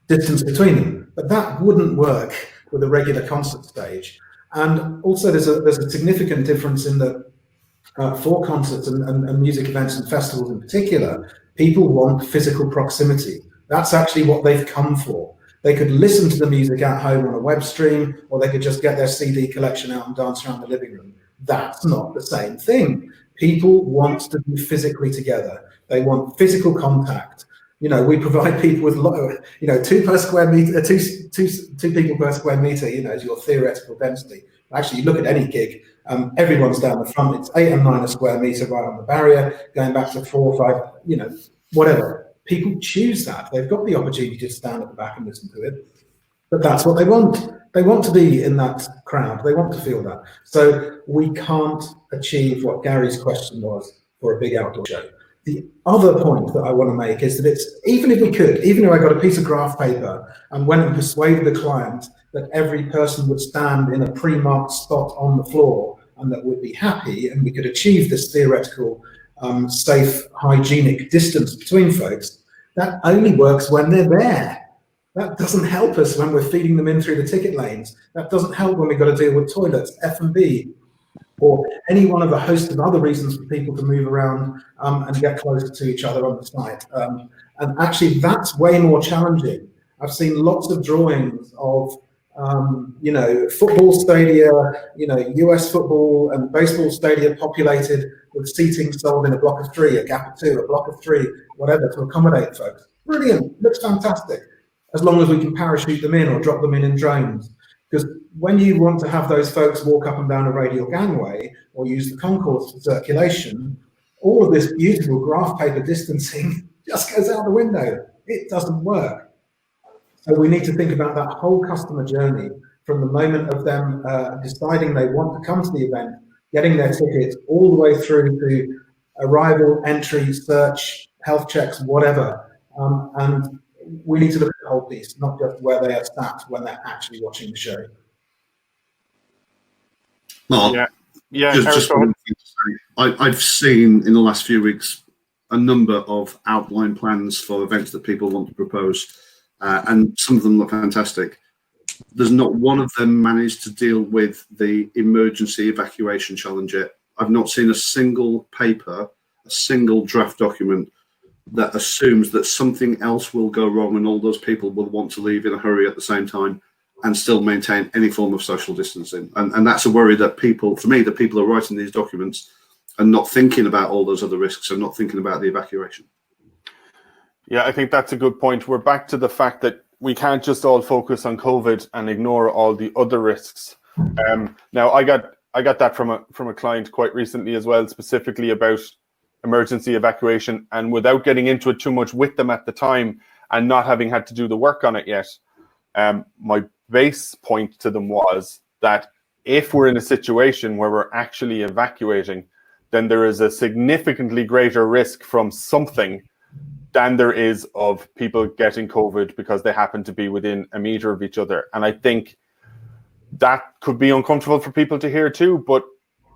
distance between them. But that wouldn't work with a regular concert stage. And also there's a significant difference in that for concerts and music events and festivals in particular, people want physical proximity. That's actually what they've come for. They could listen to the music at home on a web stream, or they could just get their CD collection out and dance around the living room. That's not the same thing. People want to be physically together. They want physical contact. You know, we provide people with, 2 per square meter, two people per square meter, as your theoretical density. Actually, you look at any gig, everyone's down the front. It's 8 and 9 a square meter right on the barrier, going back to 4 or 5, whatever. People choose that. They've got the opportunity to stand at the back and listen to it, but that's what they want. They want to be in that crowd. They want to feel that. So we can't achieve what Gary's question was for a big outdoor show. The other point that I want to make is that even if I got a piece of graph paper and went and persuaded the client that every person would stand in a pre-marked spot on the floor and that we'd be happy and we could achieve this theoretical safe, hygienic distance between folks, that only works when they're there. That doesn't help us when we're feeding them in through the ticket lanes. That doesn't help when we've got to deal with toilets, F&B, or any one of a host of other reasons for people to move around and get closer to each other on the site. And actually, that's way more challenging. I've seen lots of drawings of football stadia, US football and baseball stadia populated with seating sold in a block of 3, a gap of 2, a block of 3, whatever, to accommodate folks. Brilliant, looks fantastic, as long as we can parachute them in or drop them in drones. Because when you want to have those folks walk up and down a radial gangway or use the concourse for circulation, all of this beautiful graph paper distancing just goes out the window. It doesn't work. So we need to think about that whole customer journey from the moment of them deciding they want to come to the event, getting their tickets, all the way through to arrival, entry, search, health checks, whatever. And we need to look at the whole piece, not just where they are sat when they're actually watching the show. Mark, yeah. Just one thing to say. I've seen in the last few weeks a number of outline plans for events that people want to propose, and some of them look fantastic. There's not one of them managed to deal with the emergency evacuation challenge yet. I've not seen a single paper, a single draft document that assumes that something else will go wrong and all those people will want to leave in a hurry at the same time and still maintain any form of social distancing. And that's a worry that people, for me, the people who are writing these documents are not thinking about all those other risks and not thinking about the evacuation. Yeah, I think that's a good point. We're back to the fact that we can't just all focus on COVID and ignore all the other risks. Now, I got that from a client quite recently as well, specifically about emergency evacuation, and without getting into it too much with them at the time and not having had to do the work on it yet, my base point to them was that if we're in a situation where we're actually evacuating, then there is a significantly greater risk from something than there is of people getting COVID because they happen to be within a meter of each other. And I think that could be uncomfortable for people to hear too, but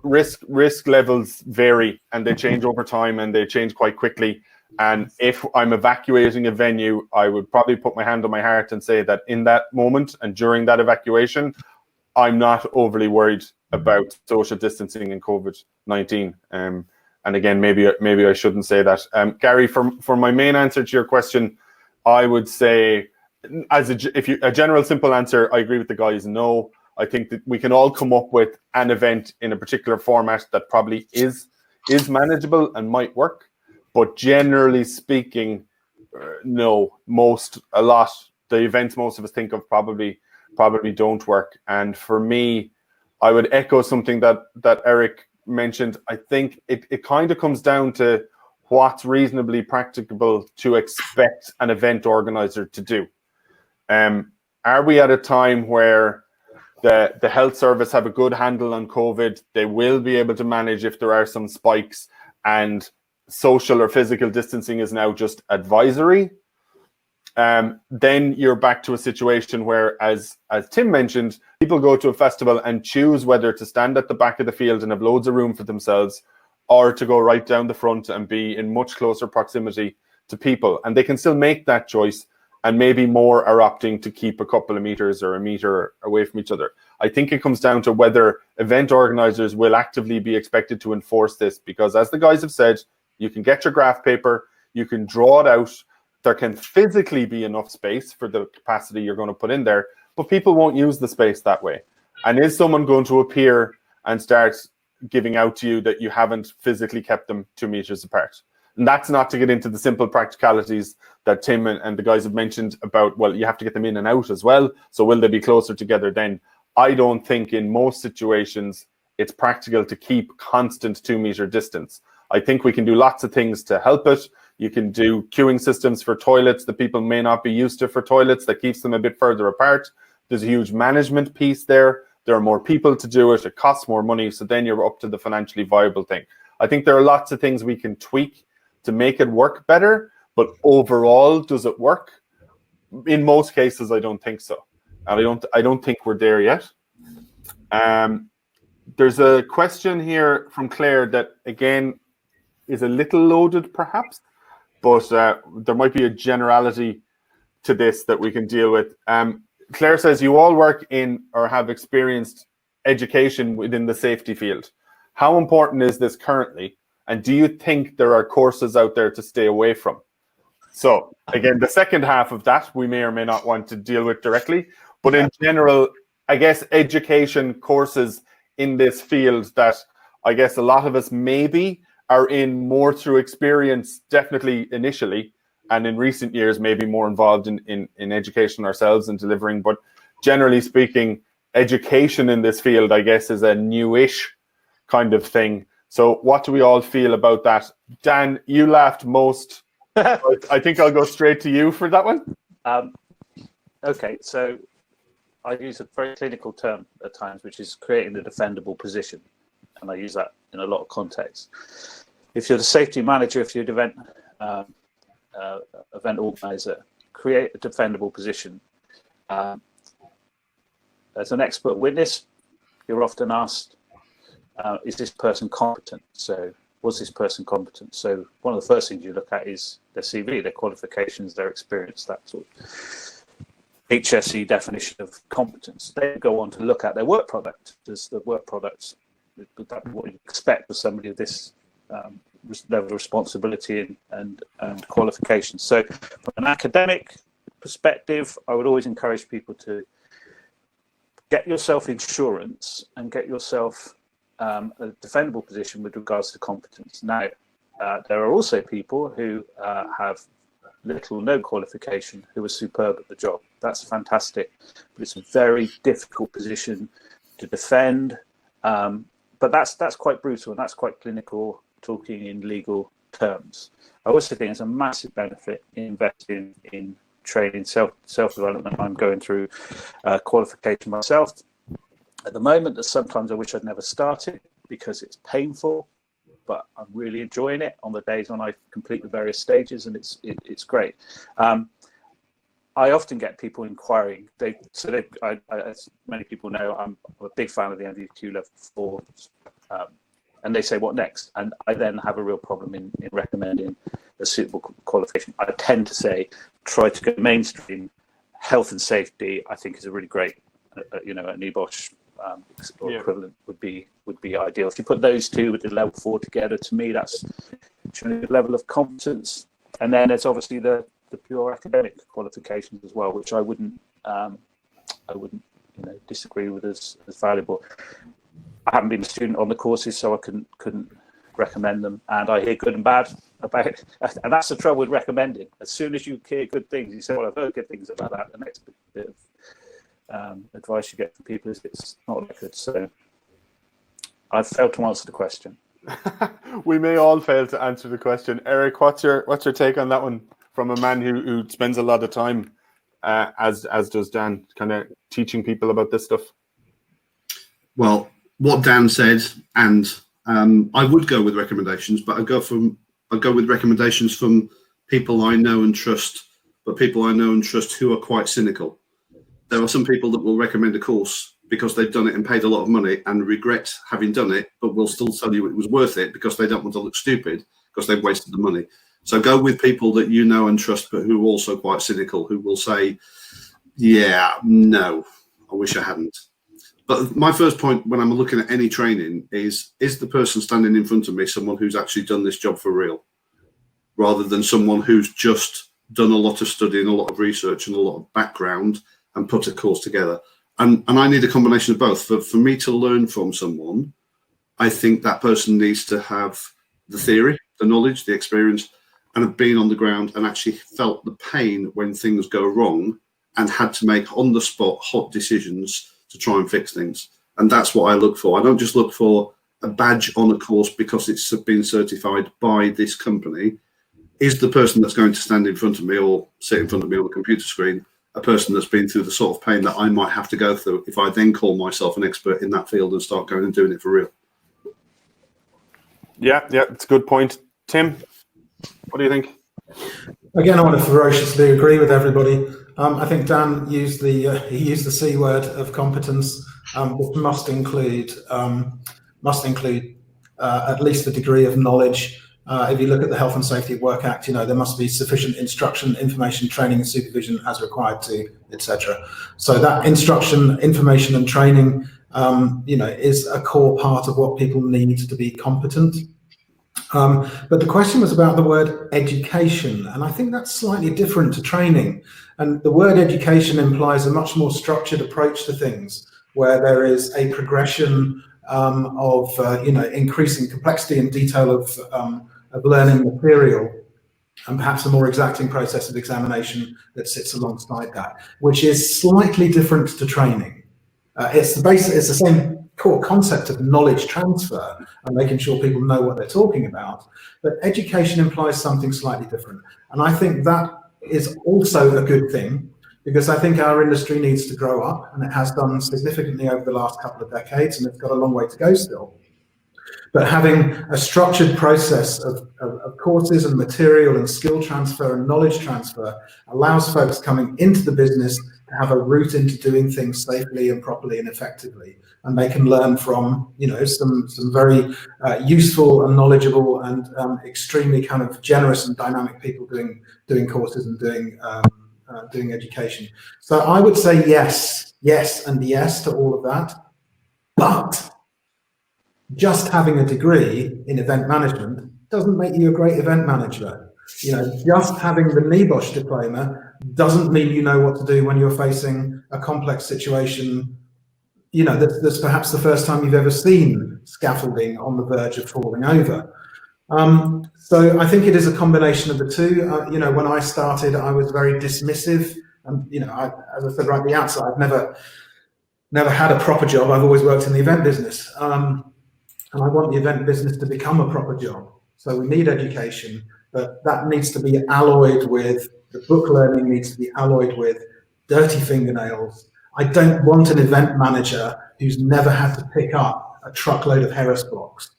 risk levels vary and they change over time and they change quite quickly. And if I'm evacuating a venue, I would probably put my hand on my heart and say that in that moment and during that evacuation, I'm not overly worried about social distancing and COVID-19. And again, maybe I shouldn't say that. Gary, for my main answer to your question, I would say, as a general simple answer, I agree with the guys. No, I think that we can all come up with an event in a particular format that probably is manageable and might work. But generally speaking, no, the events most of us think of probably don't work. And for me, I would echo something that Eric mentioned. I think it kind of comes down to what's reasonably practicable to expect an event organizer to do. Are we at a time where the health service have a good handle on COVID? They will be able to manage if there are some spikes, and social or physical distancing is now just advisory. Then you're back to a situation where, as Tim mentioned, people go to a festival and choose whether to stand at the back of the field and have loads of room for themselves, or to go right down the front and be in much closer proximity to people. And they can still make that choice, and maybe more are opting to keep a couple of meters or a meter away from each other. I think it comes down to whether event organizers will actively be expected to enforce this, because as the guys have said, you can get your graph paper, you can draw it out, there can physically be enough space for the capacity you're going to put in there, but people won't use the space that way. And is someone going to appear and start giving out to you that you haven't physically kept them 2 meters apart? And that's not to get into the simple practicalities that Tim and the guys have mentioned about, well, you have to get them in and out as well. So will they be closer together then? I don't think in most situations it's practical to keep constant 2 meter distance. I think we can do lots of things to help it. You can do queuing systems for toilets that people may not be used to for toilets that keeps them a bit further apart. There's a huge management piece there. There are more people to do it. It costs more money. So then you're up to the financially viable thing. I think there are lots of things we can tweak to make it work better. But overall, does it work? In most cases, I don't think so. And I don't think we're there yet. There's a question here from Claire that, again, is a little loaded perhaps, but there might be a generality to this that we can deal with. Claire says, you all work in or have experienced education within the safety field. How important is this currently? And do you think there are courses out there to stay away from? So again, the second half of that, we may or may not want to deal with directly, but in general, I guess education courses in this field that I guess a lot of us maybe are in more through experience, definitely initially, and in recent years, maybe more involved in education ourselves and delivering. But generally speaking, education in this field, I guess, is a newish kind of thing. So what do we all feel about that? Dan, you laughed most. I think I'll go straight to you for that one. Okay, so I use a very clinical term at times, which is creating a defendable position, and I use that in a lot of contexts. If you're the safety manager, if you're an event organizer, create a defendable position. As an expert witness, you're often asked, is this person competent? So was this person competent? So one of the first things you look at is their CV, their qualifications, their experience, that sort of HSE definition of competence. They go on to look at their work product. Does the work product, what you expect of somebody of this level of responsibility and qualifications? So from an academic perspective, I would always encourage people to get yourself insurance and get yourself a defendable position with regards to competence. Now, there are also people who have little or no qualification who are superb at the job. That's fantastic, but it's a very difficult position to defend. But that's quite brutal, and that's quite clinical, talking in legal terms. I also think it's a massive benefit in investing in training, self-development. I'm going through qualification myself at the moment, that sometimes I wish I'd never started because it's painful, but I'm really enjoying it on the days when I complete the various stages, and it's great. I often get people inquiring. As many people know, I'm a big fan of the MVQ level 4, and they say, "What next?" And I then have a real problem in recommending a suitable qualification. I tend to say, try to go mainstream. Health and safety, I think, is a really great, a NEBOSH or equivalent would be ideal. If you put those two with the level 4 together, to me, that's showing a level of competence. And then there's obviously the pure academic qualifications as well, which I wouldn't disagree with as valuable. I haven't been a student on the courses, so I couldn't recommend them, and I hear good and bad about it. And that's the trouble with recommending. As soon as you hear good things, you say, "Well, I've heard good things about that." The next bit of advice you get from people is it's not that good. So I've failed to answer the question. We may all fail to answer the question. Eric, what's your take on that one from a man who spends a lot of time, as does Dan, kind of teaching people about this stuff? Well, what Dan said, and I would go with recommendations, but I go with recommendations from people I know and trust, but people I know and trust who are quite cynical. There are some people that will recommend a course because they've done it and paid a lot of money and regret having done it, but will still tell you it was worth it because they don't want to look stupid because they've wasted the money. So go with people that you know and trust, but who are also quite cynical, who will say, "Yeah, no, I wish I hadn't." But my first point when I'm looking at any training is the person standing in front of me someone who's actually done this job for real, rather than someone who's just done a lot of study and a lot of research and a lot of background and put a course together. And I need a combination of both. For me to learn from someone, I think that person needs to have the theory, the knowledge, the experience, and have been on the ground and actually felt the pain when things go wrong and had to make on the spot hot decisions to try and fix things. And that's what I look for. I don't just look for a badge on a course because it's been certified by this company. Is the person that's going to stand in front of me or sit in front of me on the computer screen a person that's been through the sort of pain that I might have to go through if I then call myself an expert in that field and start going and doing it for real? Yeah, it's a good point. Tim, what do you think? Again, I want to ferociously agree with everybody. I think Dan used the C word of competence, which must include at least the degree of knowledge. If you look at the Health and Safety at Work Act, there must be sufficient instruction, information, training, and supervision as required to, etc. So that instruction, information, and training, is a core part of what people need to be competent. But the question was about the word education, and I think that's slightly different to training. And the word education implies a much more structured approach to things, where there is a progression of increasing complexity and detail of learning material, and perhaps a more exacting process of examination that sits alongside that, which is slightly different to training. It's the same core concept of knowledge transfer and making sure people know what they're talking about, but education implies something slightly different. And I think that is also a good thing, because I think our industry needs to grow up, and it has done significantly over the last couple of decades, and it's got a long way to go still. But having a structured process of courses and material and skill transfer and knowledge transfer allows folks coming into the business to have a route into doing things safely and properly and effectively. And they can learn from, you know, some very useful and knowledgeable and extremely kind of generous and dynamic people doing courses and doing education. So I would say yes and yes to all of that, but just having a degree in event management doesn't make you a great event manager. You know, just having the NEBOSH diploma doesn't mean you know what to do when you're facing a complex situation. You know, that's perhaps the first time you've ever seen scaffolding on the verge of falling over. So I think it is a combination of the two. You know, when I started, I was very dismissive, and you know, as I said right at the outset, I've never had a proper job. I've always worked in the event business. And I want the event business to become a proper job. So we need education, but that needs to be alloyed with, the book learning needs to be alloyed with dirty fingernails. I don't want an event manager who's never had to pick up a truckload of Harris blocks,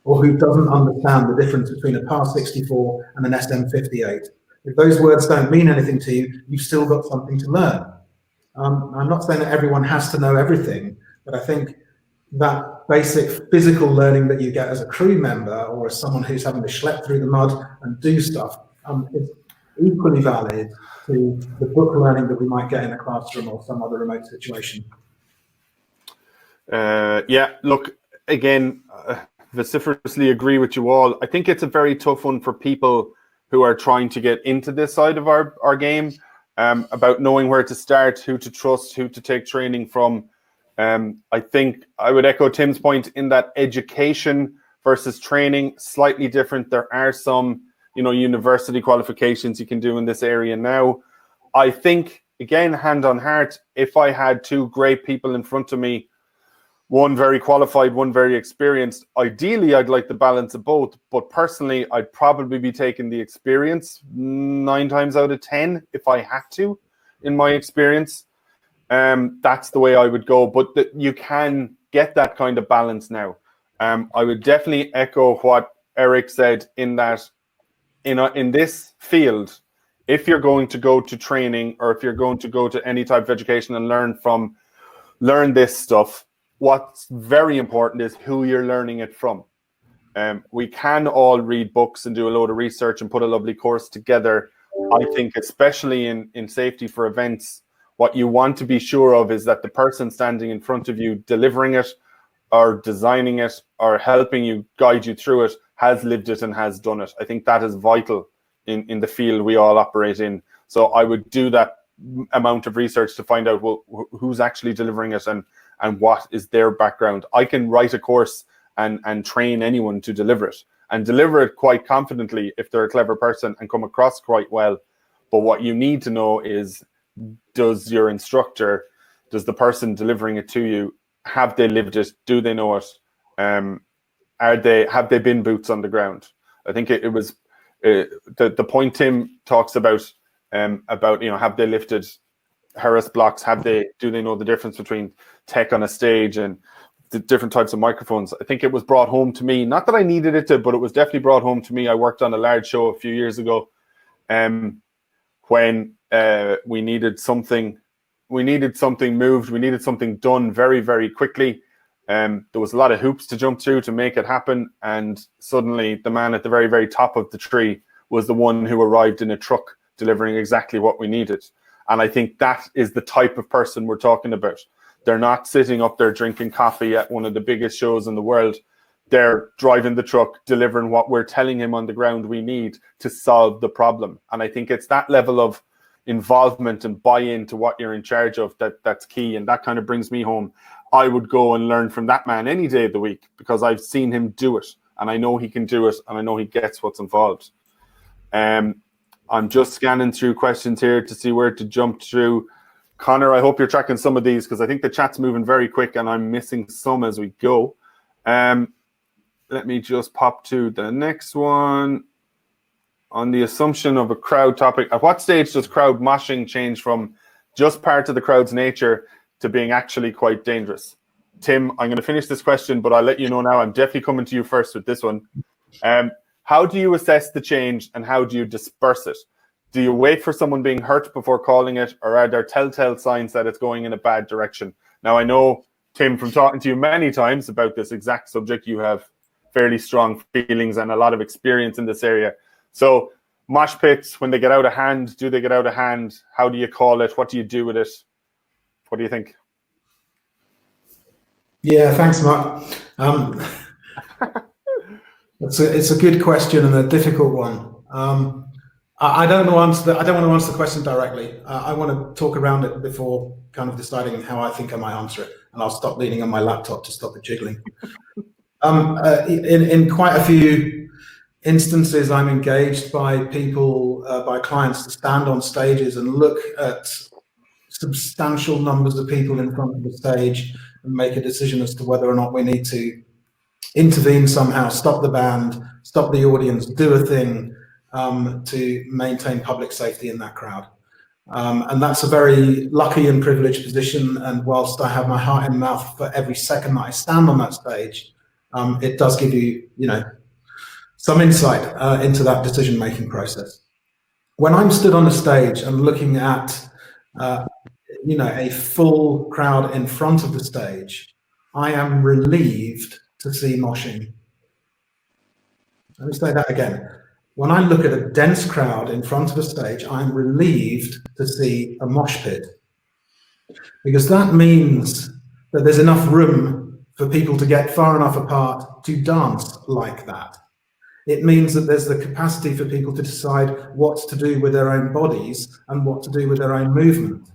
or who doesn't understand the difference between a PAR 64 and an SM58. If those words don't mean anything to you, you've still got something to learn. I'm not saying that everyone has to know everything, but I think that basic physical learning that you get as a crew member or as someone who's having to schlep through the mud and do stuff is equally valid to the book learning that we might get in a classroom or some other remote situation. Yeah, look, again, vociferously agree with you all. I think it's a very tough one for people who are trying to get into this side of our game, about knowing where to start, who to trust, who to take training from. I think I would echo Tim's point in that education versus training, slightly different. There are some, you know, university qualifications you can do in this area now. I think, again, hand on heart, if I had two great people in front of me, one very qualified, one very experienced, ideally I'd like the balance of both, but personally I'd probably be taking the experience 9 times out of 10 if I had to, in my experience. That's the way I would go, but you can get that kind of balance now. I would definitely echo what Eric said in that in this field, if you're going to go to training or if you're going to go to any type of education and learn this stuff, what's very important is who you're learning it from. We can all read books and do a load of research and put a lovely course together. I think especially in safety for events, what you want to be sure of is that the person standing in front of you delivering it or designing it or helping you, guide you through it, has lived it and has done it. I think that is vital in the field we all operate in. So I would do that amount of research to find out, well, who's actually delivering it and what is their background. I can write a course and train anyone to deliver it and deliver it quite confidently if they're a clever person and come across quite well. But what you need to know is, does your instructor, does the person delivering it to you, have they lived it? Do they know it? Have they been boots on the ground? I think it was the point Tim talks about, you know, have they lifted Harris blocks? Do they know the difference between tech on a stage and the different types of microphones? I think it was brought home to me, not that I needed it to, but it was definitely brought home to me. I worked on a large show a few years ago, when we needed something moved, we needed something done very, very quickly. There was a lot of hoops to jump through to make it happen, and suddenly the man at the very, very top of the tree was the one who arrived in a truck delivering exactly what we needed. And I think that is the type of person we're talking about. They're not sitting up there drinking coffee at one of the biggest shows in the world. They're driving the truck, delivering what we're telling him on the ground we need to solve the problem. And I think it's that level of involvement and buy-in to what you're in charge of that's key. And that kind of brings me home. I would go and learn from that man any day of the week because I've seen him do it and I know he can do it and I know he gets what's involved. I'm just scanning through questions here to see where to jump through. Connor, I hope you're tracking some of these because I think the chat's moving very quick and I'm missing some as we go. Let me just pop to the next one. on the assumption of a crowd topic, at what stage does crowd moshing change from just part of the crowd's nature to being actually quite dangerous? Tim, I'm going to finish this question, but I'll let you know now, I'm definitely coming to you first with this one. How do you assess the change and how do you disperse it? Do you wait for someone being hurt before calling it, or are there telltale signs that it's going in a bad direction? Now, I know, Tim, from talking to you many times about this exact subject, you have fairly strong feelings and a lot of experience in this area. So mosh pits, when they get out of hand, do they get out of hand? How do you call it? What do you do with it? What do you think? Yeah, thanks, Mark. It's a good question and a difficult one. I don't want to answer the question directly. I want to talk around it before kind of deciding how I think I might answer it, and I'll stop leaning on my laptop to stop it jiggling. In quite a few instances, I'm engaged by people, by clients, to stand on stages and look at substantial numbers of people in front of the stage and make a decision as to whether or not we need to intervene somehow, stop the band, stop the audience, do a thing to maintain public safety in that crowd. And that's a very lucky and privileged position. And whilst I have my heart in mouth for every second that I stand on that stage, it does give you, some insight into that decision-making process. When I'm stood on the stage and looking at, a full crowd in front of the stage, I am relieved to see moshing. Let me say that again. When I look at a dense crowd in front of a stage, I'm relieved to see a mosh pit, because that means that there's enough room for people to get far enough apart to dance like that. It means that there's the capacity for people to decide what to do with their own bodies and what to do with their own movement.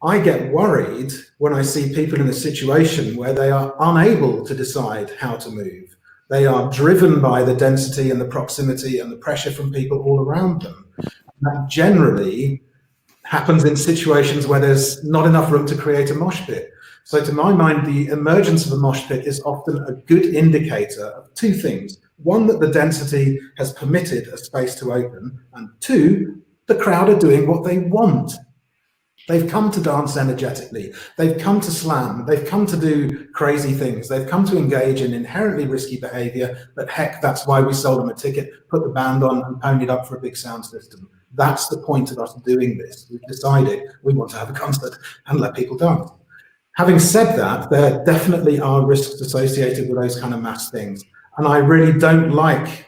I get worried when I see people in a situation where they are unable to decide how to move. They are driven by the density and the proximity and the pressure from people all around them. And that generally happens in situations where there's not enough room to create a mosh pit. So to my mind, the emergence of a mosh pit is often a good indicator of two things. One, that the density has permitted a space to open, and two, the crowd are doing what they want. They've come to dance energetically. They've come to slam. They've come to do crazy things. They've come to engage in inherently risky behavior, but heck, that's why we sold them a ticket, put the band on and ponied up for a big sound system. That's the point of us doing this. We've decided we want to have a concert and let people dance. Having said that, there definitely are risks associated with those kind of mass things. And I really don't like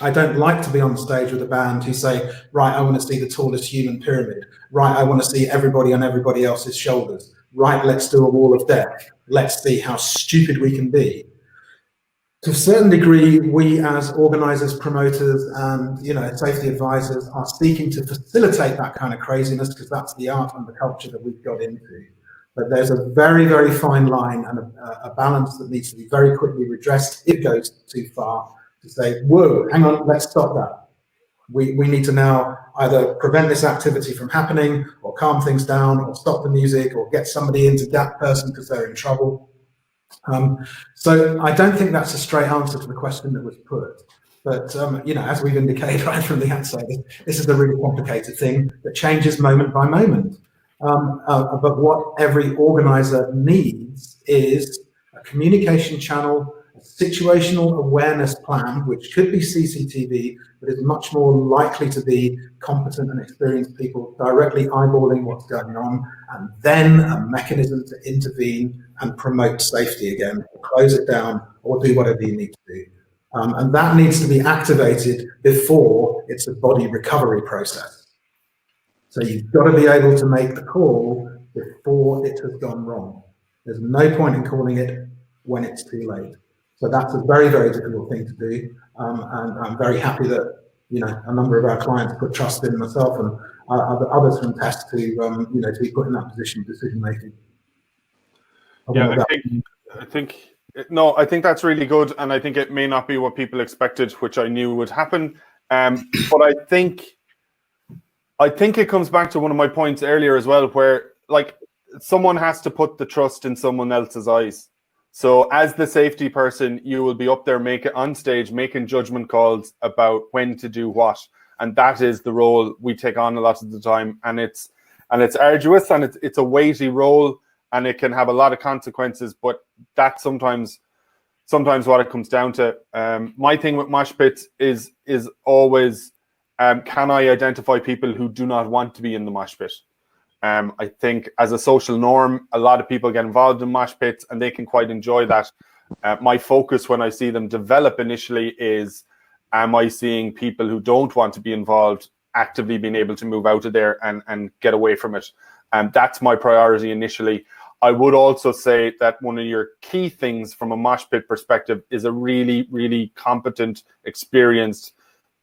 to be on stage with a band who say, right, I want to see the tallest human pyramid. Right, I want to see everybody on everybody else's shoulders. Right, let's do a wall of death. Let's see how stupid we can be. To a certain degree, we as organizers, promoters, and safety advisors are seeking to facilitate that kind of craziness, because that's the art and the culture that we've got into. But there's a very, very fine line and a balance that needs to be very quickly redressed if it goes too far, to say, whoa, hang on, let's stop that. We need to now either prevent this activity from happening, or calm things down, or stop the music, or get somebody in to that person because they're in trouble. So I don't think that's a straight answer to the question that was put. But, as we've indicated right from the outset, this is a really complicated thing that changes moment by moment. But what every organizer needs is a communication channel, a situational awareness plan, which could be CCTV, but is much more likely to be competent and experienced people directly eyeballing what's going on, and then a mechanism to intervene and promote safety again, or close it down, or do whatever you need to do. And that needs to be activated before it's a body recovery process. So you've got to be able to make the call before it has gone wrong. There's no point in calling it when it's too late. So that's a very, very difficult thing to do. And I'm very happy that, a number of our clients put trust in myself and others from TEST to be put in that position of decision making. Yeah, I think that's really good. And I think it may not be what people expected, which I knew would happen. But I think it comes back to one of my points earlier as well, where someone has to put the trust in someone else's eyes. So as the safety person, you will be up there on stage making judgment calls about when to do what. And that is the role we take on a lot of the time. And it's arduous, and it's a weighty role, and it can have a lot of consequences, but that's sometimes what it comes down to. My thing with mosh pits is always, can I identify people who do not want to be in the mosh pit? I think as a social norm, a lot of people get involved in mosh pits and they can quite enjoy that. My focus when I see them develop initially is, am I seeing people who don't want to be involved actively being able to move out of there and get away from it? That's my priority initially. I would also say that one of your key things from a mosh pit perspective is a really, really competent, experienced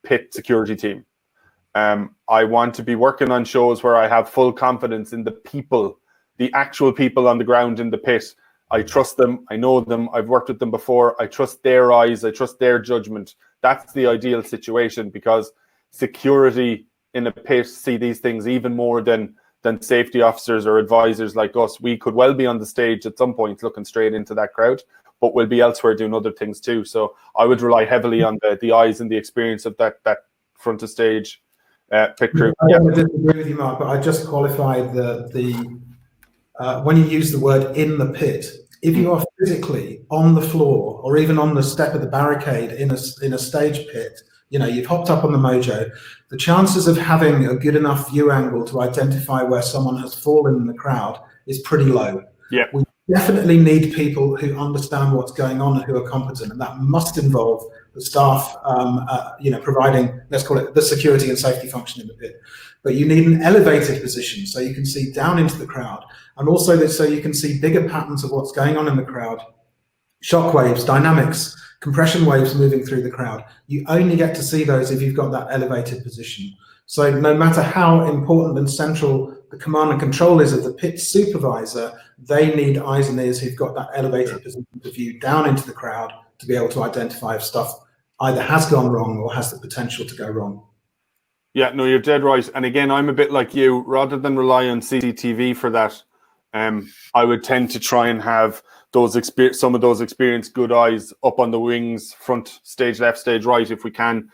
pit security team. I want to be working on shows where I have full confidence in the people, the actual people on the ground in the pit. I trust them. I know them. I've worked with them before. I trust their eyes. I trust their judgment. That's the ideal situation, because security in a pit see these things even more than safety officers or advisors like us. We could well be on the stage at some point looking straight into that crowd, but we'll be elsewhere doing other things too. So I would rely heavily on the eyes and the experience of that front of stage pit crew. I don't disagree with you, Mark, but I just qualified the when you use the word in the pit, if you are physically on the floor or even on the step of the barricade in a stage pit, you've hopped up on the mojo, the chances of having a good enough view angle to identify where someone has fallen in the crowd is pretty low. Yeah. We definitely need people who understand what's going on and who are competent, and that must involve the staff, providing, let's call it, the security and safety function in the pit. But you need an elevated position so you can see down into the crowd, and also so you can see bigger patterns of what's going on in the crowd, shock waves, dynamics, compression waves moving through the crowd. You only get to see those if you've got that elevated position. So no matter how important and central the command and control is of the pit supervisor, they need eyes and ears who've got that elevated position to view down into the crowd to be able to identify if stuff either has gone wrong or has the potential to go wrong. Yeah, no, you're dead right. And again, I'm a bit like you. Rather than rely on CCTV for that, I would tend to try and have some of those experienced good eyes up on the wings, front, stage left, stage right, if we can.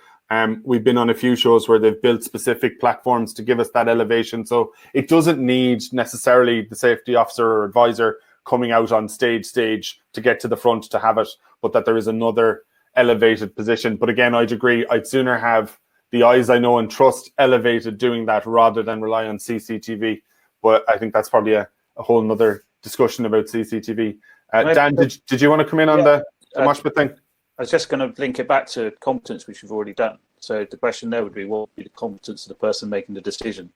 We've been on a few shows where they've built specific platforms to give us that elevation. So it doesn't need necessarily the safety officer or advisor coming out on stage to get to the front to have it, but that there is another elevated position. But again, I'd agree. I'd sooner have the eyes I know and trust elevated doing that rather than rely on CCTV. But I think that's probably a whole nother discussion about CCTV. Dan, did you want to come in on the mosh pit thing? I was just going to link it back to competence, which we've already done. So the question there would be, what would be the competence of the person making the decision?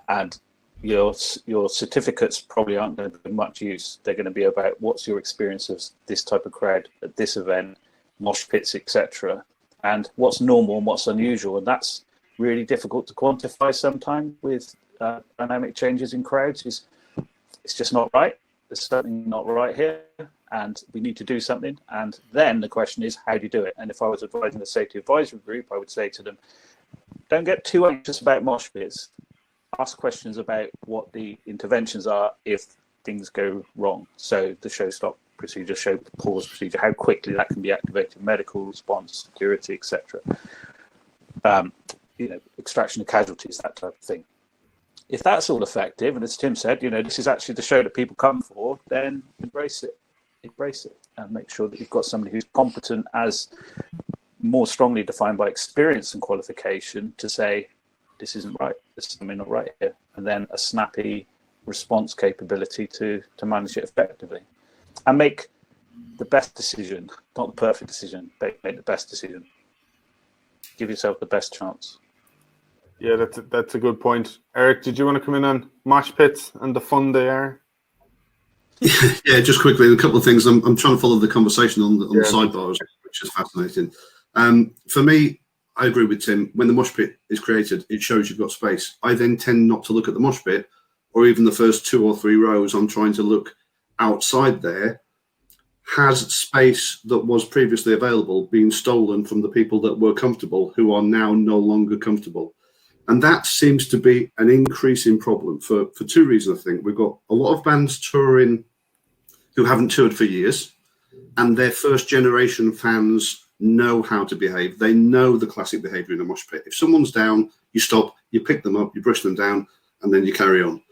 And your certificates probably aren't going to be much use. They're going to be about what's your experience of this type of crowd at this event, mosh pits, etc., and what's normal and what's unusual. And that's really difficult to quantify sometimes with dynamic changes in crowds. It's just not right. There's something not right here, and we need to do something. And then the question is, how do you do it? And if I was advising the safety advisory group, I would say to them, don't get too anxious about mosh pits. Ask questions about what the interventions are if things go wrong. So the show stop procedure, show pause procedure, how quickly that can be activated, medical response, security, etc. Extraction of casualties, that type of thing. If that's all effective, and as Tim said, this is actually the show that people come for, then embrace it, and make sure that you've got somebody who's competent, as more strongly defined by experience and qualification, to say, this isn't right, there's something not right here, and then a snappy response capability to manage it effectively. And make the best decision, not the perfect decision, but make the best decision. Give yourself the best chance. Yeah, that's a good point. Eric, did you want to come in on mosh pits and the fun they are? Yeah, just quickly, a couple of things. I'm trying to follow the conversation on the sidebars, which is fascinating. For me, I agree with Tim. When the mosh pit is created, it shows you've got space. I then tend not to look at the mosh pit, or even the first 2 or 3 rows. I'm trying to look outside there. Has space that was previously available been stolen from the people that were comfortable, who are now no longer comfortable? And that seems to be an increasing problem for 2 reasons, I think. We've got a lot of bands touring who haven't toured for years. and their first generation fans know how to behave. They know the classic behaviour in a mosh pit. If someone's down, you stop, you pick them up, you brush them down, and then you carry on.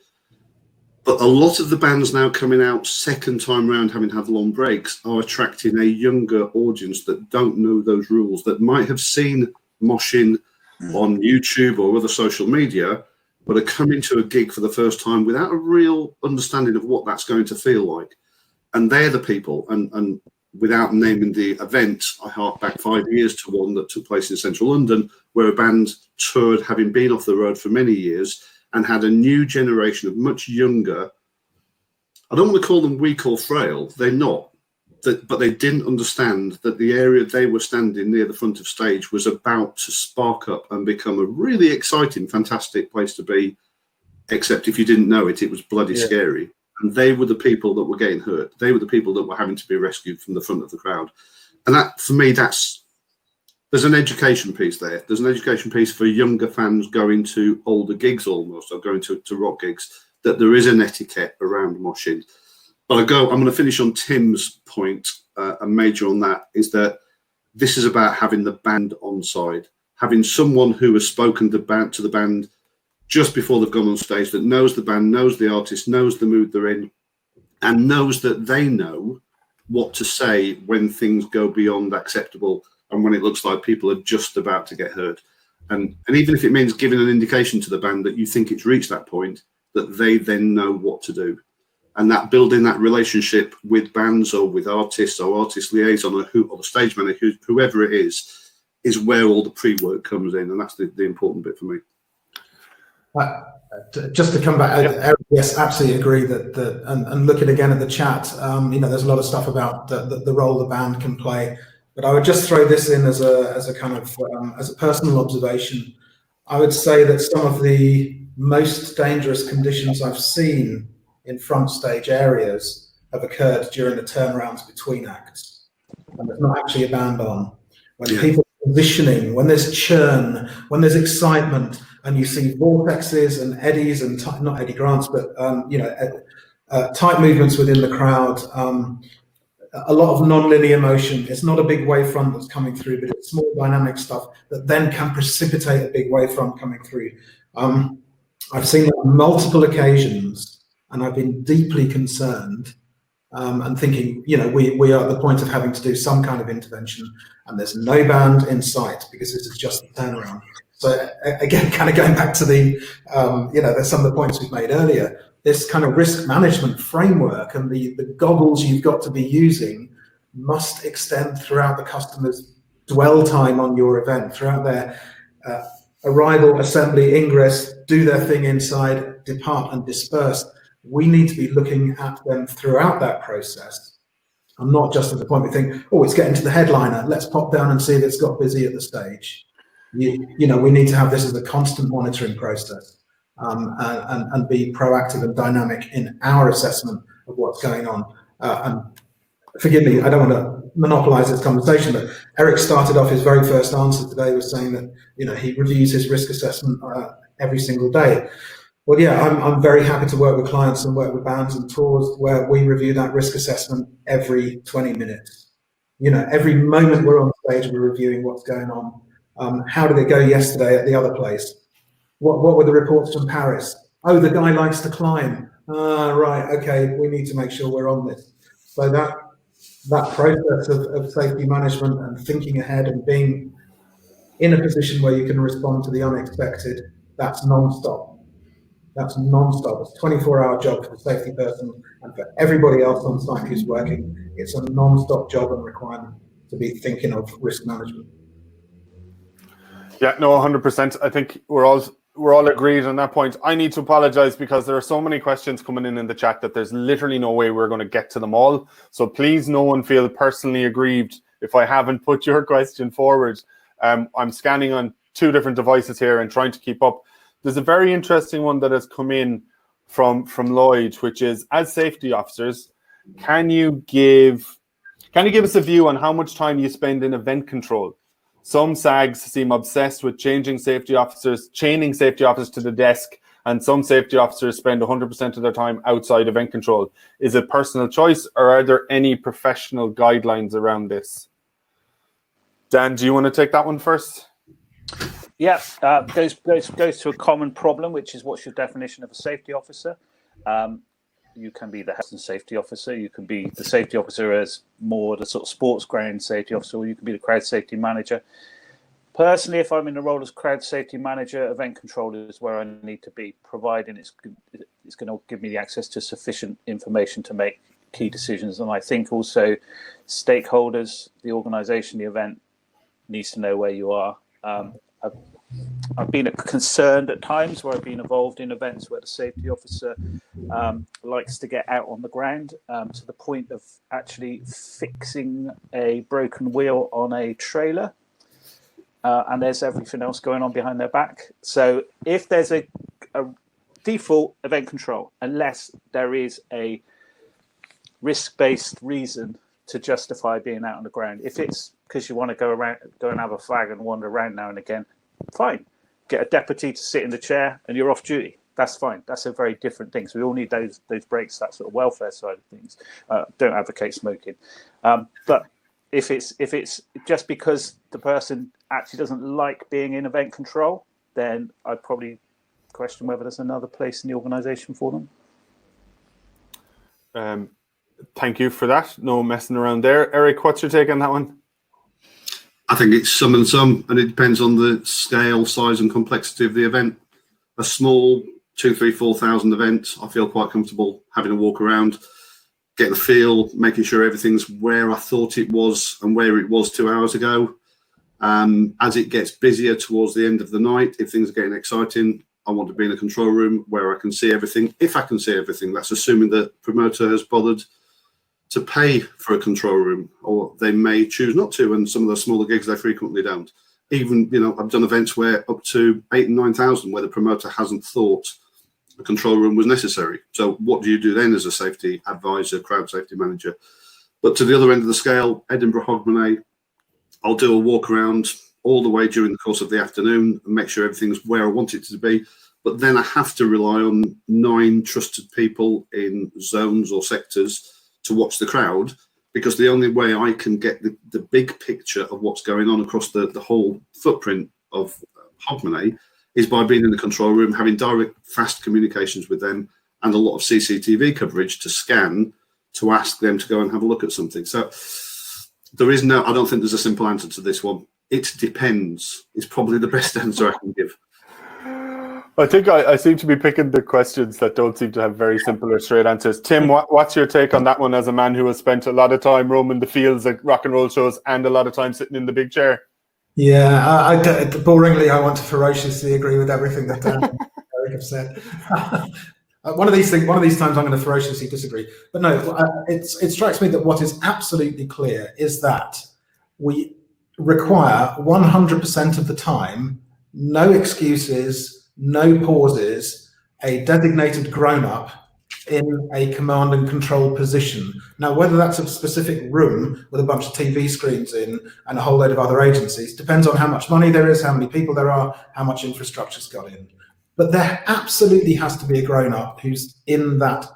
But a lot of the bands now coming out second time round, having had long breaks, are attracting a younger audience that don't know those rules, that might have seen moshing on YouTube or other social media, but are coming to a gig for the first time without a real understanding of what that's going to feel like. And they're the people, and without naming the event, I hark back 5 years to one that took place in central London, where a band toured, having been off the road for many years, and had a new generation of much younger, I don't want to call them weak or frail, they're not, but they didn't understand that the area they were standing near the front of stage was about to spark up and become a really exciting, fantastic place to be, except if you didn't know it, it was bloody scary. And they were the people that were getting hurt. They were the people that were having to be rescued from the front of the crowd. And that, for me, there's an education piece there. There's an education piece for younger fans going to older gigs almost, or going to rock gigs, that there is an etiquette around moshing. But I'm going to finish on Tim's point, a major on that, is that this is about having the band on side, having someone who has spoken to the band just before they've gone on stage, that knows the band, knows the artist, knows the mood they're in, and knows that they know what to say when things go beyond acceptable and when it looks like people are just about to get hurt. And even if it means giving an indication to the band that you think it's reached that point, that they then know what to do. And that building that relationship with bands or with artists or artist liaison or the stage manager, whoever it is where all the pre-work comes in. And that's the important bit for me. Just to come back, Eric, yes, absolutely agree that and looking again at the chat, there's a lot of stuff about the role the band can play, but I would just throw this in as a kind of as a personal observation. I would say that some of the most dangerous conditions I've seen in front stage areas have occurred during the turnarounds between acts, and there's not actually a band on. When people are positioning, when there's churn, when there's excitement, and you see vortexes and eddies and not Eddie Grants, but tight movements within the crowd. A lot of non-linear motion. It's not a big wavefront that's coming through, but it's small dynamic stuff that then can precipitate a big wavefront coming through. I've seen that on multiple occasions, and I've been deeply concerned and thinking, we are at the point of having to do some kind of intervention, and there's no band in sight because this is just the turnaround. So again, kind of going back to there's some of the points we've made earlier, this kind of risk management framework and the goggles you've got to be using must extend throughout the customer's dwell time on your event, throughout their arrival, assembly, ingress, do their thing inside, depart and disperse. We need to be looking at them throughout that process, and not just at the point we think, oh, it's getting to the headliner, let's pop down and see if it's got busy at the stage. We need to have this as a constant monitoring process, and be proactive and dynamic in our assessment of what's going on. And forgive me, I don't want to monopolize this conversation, but Eric started off his very first answer today with saying that he reviews his risk assessment every single day. Well, yeah, I'm very happy to work with clients and work with bands and tours where we review that risk assessment every 20 minutes. Every moment we're on stage, we're reviewing what's going on. How did it go yesterday at the other place? What were the reports from Paris? Oh, the guy likes to climb. Right, okay, we need to make sure we're on this. So that process of safety management and thinking ahead and being in a position where you can respond to the unexpected, that's non-stop. That's non-stop. It's a 24-hour job for the safety person and for everybody else on site who's working. It's a non-stop job and requirement to be thinking of risk management. Yeah, no, 100%. I think we're all agreed on that point. I need to apologize because there are so many questions coming in the chat that there's literally no way we're going to get to them all. So please, no one feel personally aggrieved if I haven't put your question forward. I'm scanning on 2 different devices here and trying to keep up. There's a very interesting one that has come in from Lloyd, which is, as safety officers, can you give us a view on how much time you spend in event control? Some SAGs seem obsessed with chaining safety officers to the desk and some safety officers spend 100% of their time outside event control. Is it personal choice, or are there any professional guidelines around this? Dan, do you want to take that one first? Yeah, goes to a common problem, which is what's your definition of a safety officer? You can be the health and safety officer. You can be the safety officer as more the sort of sports ground safety officer, or you can be the crowd safety manager. Personally, if I'm in the role as crowd safety manager, event control is where I need to be, providing it's going to give me the access to sufficient information to make key decisions. And I think also stakeholders, the organisation, the event needs to know where you are. I've been concerned at times where I've been involved in events where the safety officer likes to get out on the ground to the point of actually fixing a broken wheel on a trailer. And there's everything else going on behind their back. So if there's a default event control, unless there is a risk-based reason to justify being out on the ground, if it's because you want to go and have a fag and wander around now and again, fine. Get a deputy to sit in the chair and you're off duty. That's fine. That's a very different thing. So we all need those breaks, that sort of welfare side of things. Don't advocate smoking. But if it's just because the person actually doesn't like being in event control, then I'd probably question whether there's another place in the organisation for them. Thank you for that. No messing around there. Eric, what's your take on that one? I think it's some and some, and it depends on the scale, size, and complexity of the event. A small 2,000, 3,000, 4,000 event, I feel quite comfortable having a walk around, getting a feel, making sure everything's where I thought it was and where it was 2 hours ago. As it gets busier towards the end of the night, if things are getting exciting, I want to be in a control room where I can see everything. If I can see everything, that's assuming the promoter has bothered to pay for a control room, or they may choose not to, and some of the smaller gigs they frequently don't. Even, I've done events where up to 8,000 and 9,000 where the promoter hasn't thought a control room was necessary. So what do you do then as a safety advisor, crowd safety manager? But to the other end of the scale, Edinburgh Hogmanay, I'll do a walk around all the way during the course of the afternoon and make sure everything's where I want it to be. But then I have to rely on 9 trusted people in zones or sectors to watch the crowd, because the only way I can get the big picture of what's going on across the whole footprint of Hogmanay is by being in the control room, having direct, fast communications with them, and a lot of CCTV coverage to scan to ask them to go and have a look at something. So I don't think there's a simple answer to this one. It depends. It's probably the best answer I can give. I think I seem to be picking the questions that don't seem to have very simple or straight answers. Tim, what's your take on that one as a man who has spent a lot of time roaming the fields at rock and roll shows and a lot of time sitting in the big chair? Yeah, boringly, I want to ferociously agree with everything that Dan and Eric have said. One of these times I'm going to ferociously disagree. But no, it strikes me that what is absolutely clear is that we require 100% of the time, no excuses, no pauses, a designated grown-up in a command and control position. Now, whether that's a specific room with a bunch of TV screens in and a whole load of other agencies depends on how much money there is, how many people there are, how much infrastructure's got in. But there absolutely has to be a grown-up who's in that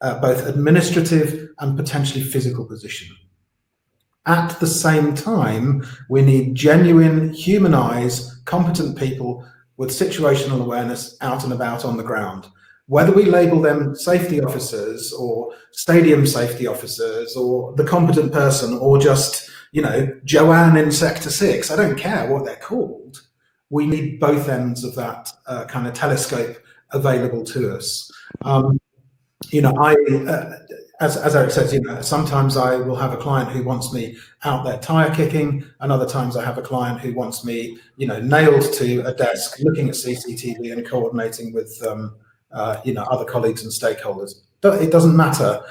both administrative and potentially physical position. At the same time, we need genuine, human eyes, competent people with situational awareness out and about on the ground. Whether we label them safety officers or stadium safety officers or the competent person or just, Joanne in Sector 6, I don't care what they're called. We need both ends of that kind of telescope available to us. As Eric says, sometimes I will have a client who wants me out there tire kicking, and other times I have a client who wants me, nailed to a desk, looking at CCTV and coordinating with, other colleagues and stakeholders. It doesn't matter.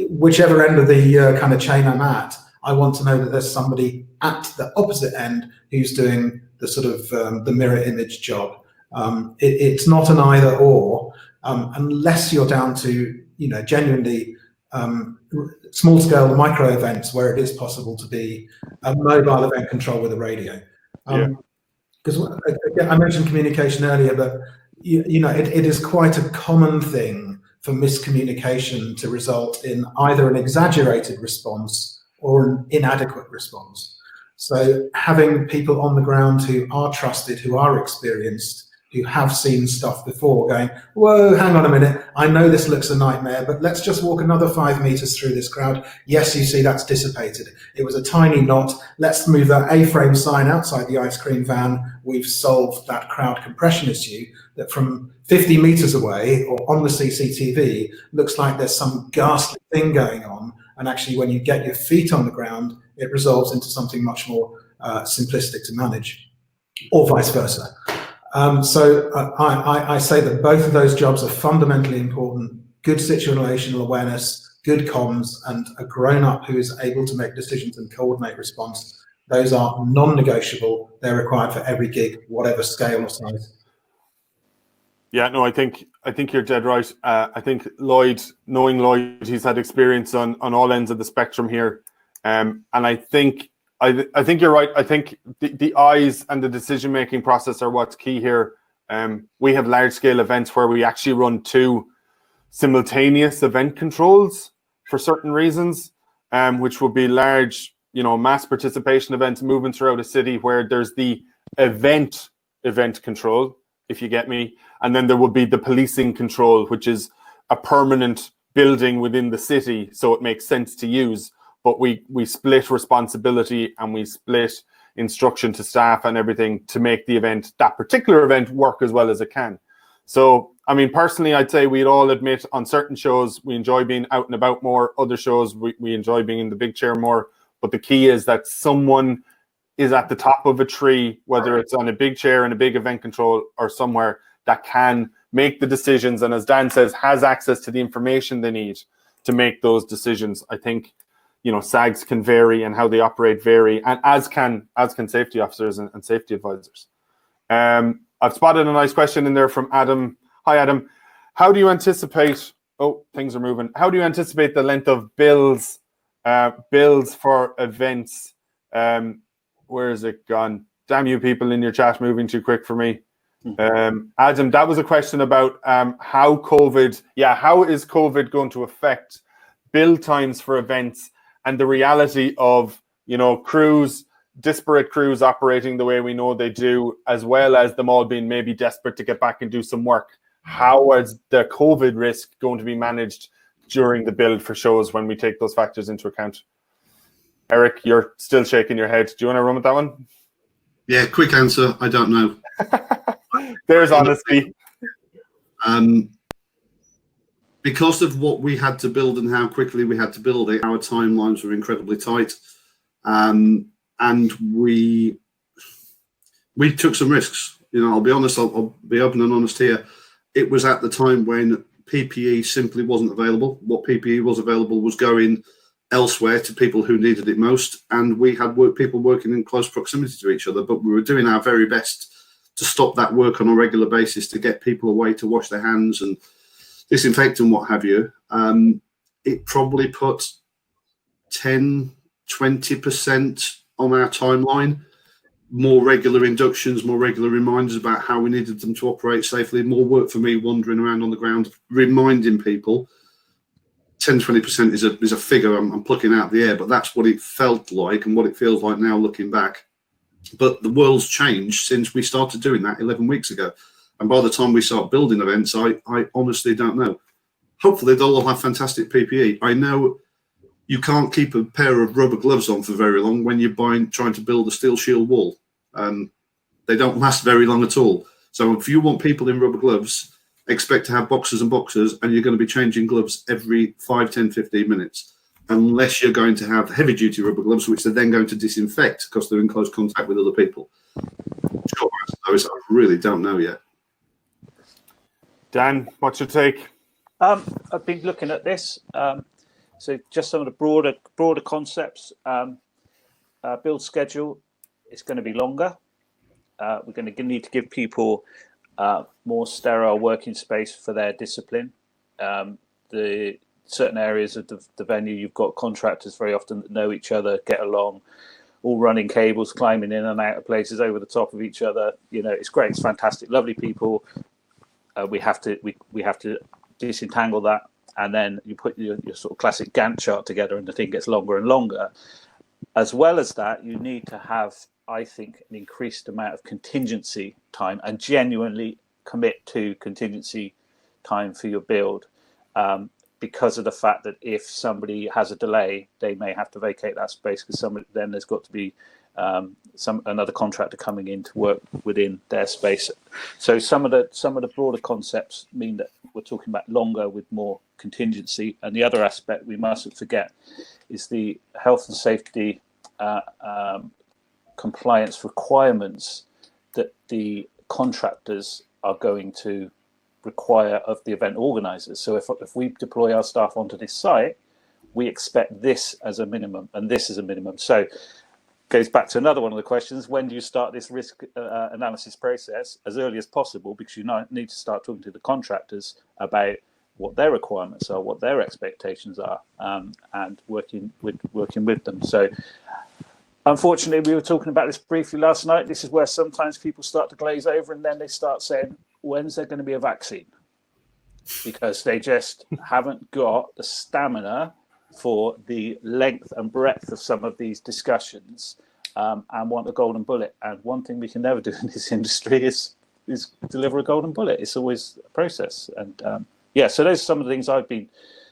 Whichever end of the kind of chain I'm at, I want to know that there's somebody at the opposite end who's doing the sort of the mirror image job. It's not an either or, unless you're down to genuinely small scale micro events where it is possible to be a mobile event control with a radio. Because I mentioned communication earlier, but it is quite a common thing for miscommunication to result in either an exaggerated response or an inadequate response. So having people on the ground who are trusted, who are experienced, who have seen stuff before, going, whoa, hang on a minute, I know this looks a nightmare, but let's just walk another 5 meters through this crowd. Yes, you see that's dissipated. It was a tiny knot. Let's move that A-frame sign outside the ice cream van. We've solved that crowd compression issue that from 50 meters away or on the CCTV looks like there's some ghastly thing going on. And actually, when you get your feet on the ground, it resolves into something much more simplistic to manage, or vice versa. So I say that both of those jobs are fundamentally important. Good situational awareness, good comms, and a grown-up who is able to make decisions and coordinate response. Those are non-negotiable. They're required for every gig, whatever scale or size. Yeah, no, I think you're dead right. I think Lloyd, knowing Lloyd, he's had experience on all ends of the spectrum here, and I think you're right. I think the eyes and the decision-making process are what's key here. We have large-scale events where we actually run 2 simultaneous event controls for certain reasons, which would be large, mass participation events moving throughout a city where there's the event control, if you get me, and then there would be the policing control, which is a permanent building within the city, so it makes sense to use. But we split responsibility and we split instruction to staff and everything to make that particular event work as well as it can. So, I mean, personally, I'd say we'd all admit on certain shows, we enjoy being out and about more. Other shows, we enjoy being in the big chair more. But the key is that someone is at the top of a tree, whether it's on a big chair in a big event control or somewhere, that can make the decisions. And as Dan says, has access to the information they need to make those decisions. I think, SAGs can vary and how they operate vary, and as can safety officers and safety advisors. I've spotted a nice question in there from Adam. Hi, Adam. How do you anticipate? Oh, things are moving. How do you anticipate the length of bills for events? Where is it gone? Damn you people in your chat, moving too quick for me. Adam, that was a question about how is COVID going to affect build times for events and the reality of, disparate crews operating the way we know they do, as well as them all being maybe desperate to get back and do some work. How is the COVID risk going to be managed during the build for shows when we take those factors into account? Eric, you're still shaking your head. Do you want to run with that one? Yeah, quick answer, I don't know. There's honesty. Because of what we had to build and how quickly we had to build it, our timelines were incredibly tight. And we took some risks. I'll be honest, I'll be open and honest here. It was at the time when PPE simply wasn't available. What PPE was available was going elsewhere to people who needed it most. And we had people working in close proximity to each other, but we were doing our very best to stop that work on a regular basis, to get people away to wash their hands and disinfect and what have you. It probably put 10, 20% on our timeline. More regular inductions, more regular reminders about how we needed them to operate safely, more work for me wandering around on the ground, reminding people. 10, 20% is a figure I'm plucking out of the air, but that's what it felt like and what it feels like now looking back. But the world's changed since we started doing that 11 weeks ago. And by the time we start building events, I honestly don't know. Hopefully they'll all have fantastic PPE. I know you can't keep a pair of rubber gloves on for very long when you're trying to build a steel shield wall. They don't last very long at all. So if you want people in rubber gloves, expect to have boxes and boxes, and you're going to be changing gloves every 5, 10, 15 minutes, unless you're going to have heavy-duty rubber gloves, which they're then going to disinfect because they're in close contact with other people. I really don't know yet. Dan, what's your take? I've been looking at this. So just some of the broader concepts. Build schedule is going to be longer. We're going to need to give people more sterile working space for their discipline. The certain areas of the venue, you've got contractors very often that know each other, get along, all running cables, climbing in and out of places over the top of each other. It's great. It's fantastic. Lovely people. we have to disentangle that, and then you put your sort of classic Gantt chart together, and the thing gets longer and longer. As well as that, you need to have, I think, an increased amount of contingency time and genuinely commit to contingency time for your build, because of the fact that if somebody has a delay, they may have to vacate that space because then there's got to be another contractor coming in to work within their space. So some of the broader concepts mean that we're talking about longer with more contingency. And the other aspect we mustn't forget is the health and safety compliance requirements that the contractors are going to require of the event organizers. So if we deploy our staff onto this site, we expect this as a minimum and this as a minimum. So goes back to another one of the questions: when do you start this risk analysis process? As early as possible, because you need to start talking to the contractors about what their requirements are, what their expectations are, and working with them. So unfortunately, we were talking about this briefly last night. This is where sometimes people start to glaze over, and then they start saying, when's there going to be a vaccine? Because they just haven't got the stamina for the length and breadth of some of these discussions, and want a golden bullet. And one thing we can never do in this industry is deliver a golden bullet. It's always a process. And so those are some of the things I've been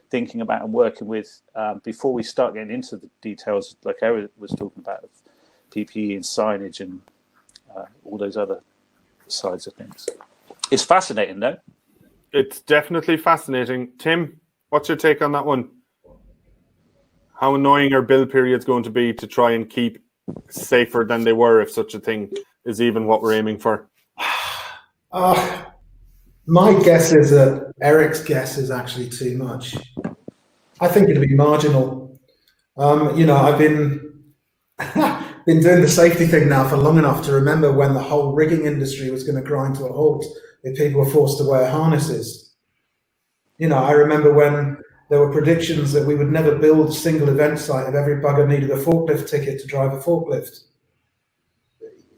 thinking about and working with before we start getting into the details, like Eric was talking about, of PPE and signage and all those other sides of things. It's fascinating, though. It's definitely fascinating. Tim, what's your take on that one? How annoying are build periods going to be to try and keep safer than they were, if such a thing is even what we're aiming for? My guess is that Eric's guess is actually too much. I think it'll be marginal. I've been doing the safety thing now for long enough to remember when the whole rigging industry was going to grind to a halt if people were forced to wear harnesses. I remember when there were predictions that we would never build a single event site if every bugger needed a forklift ticket to drive a forklift.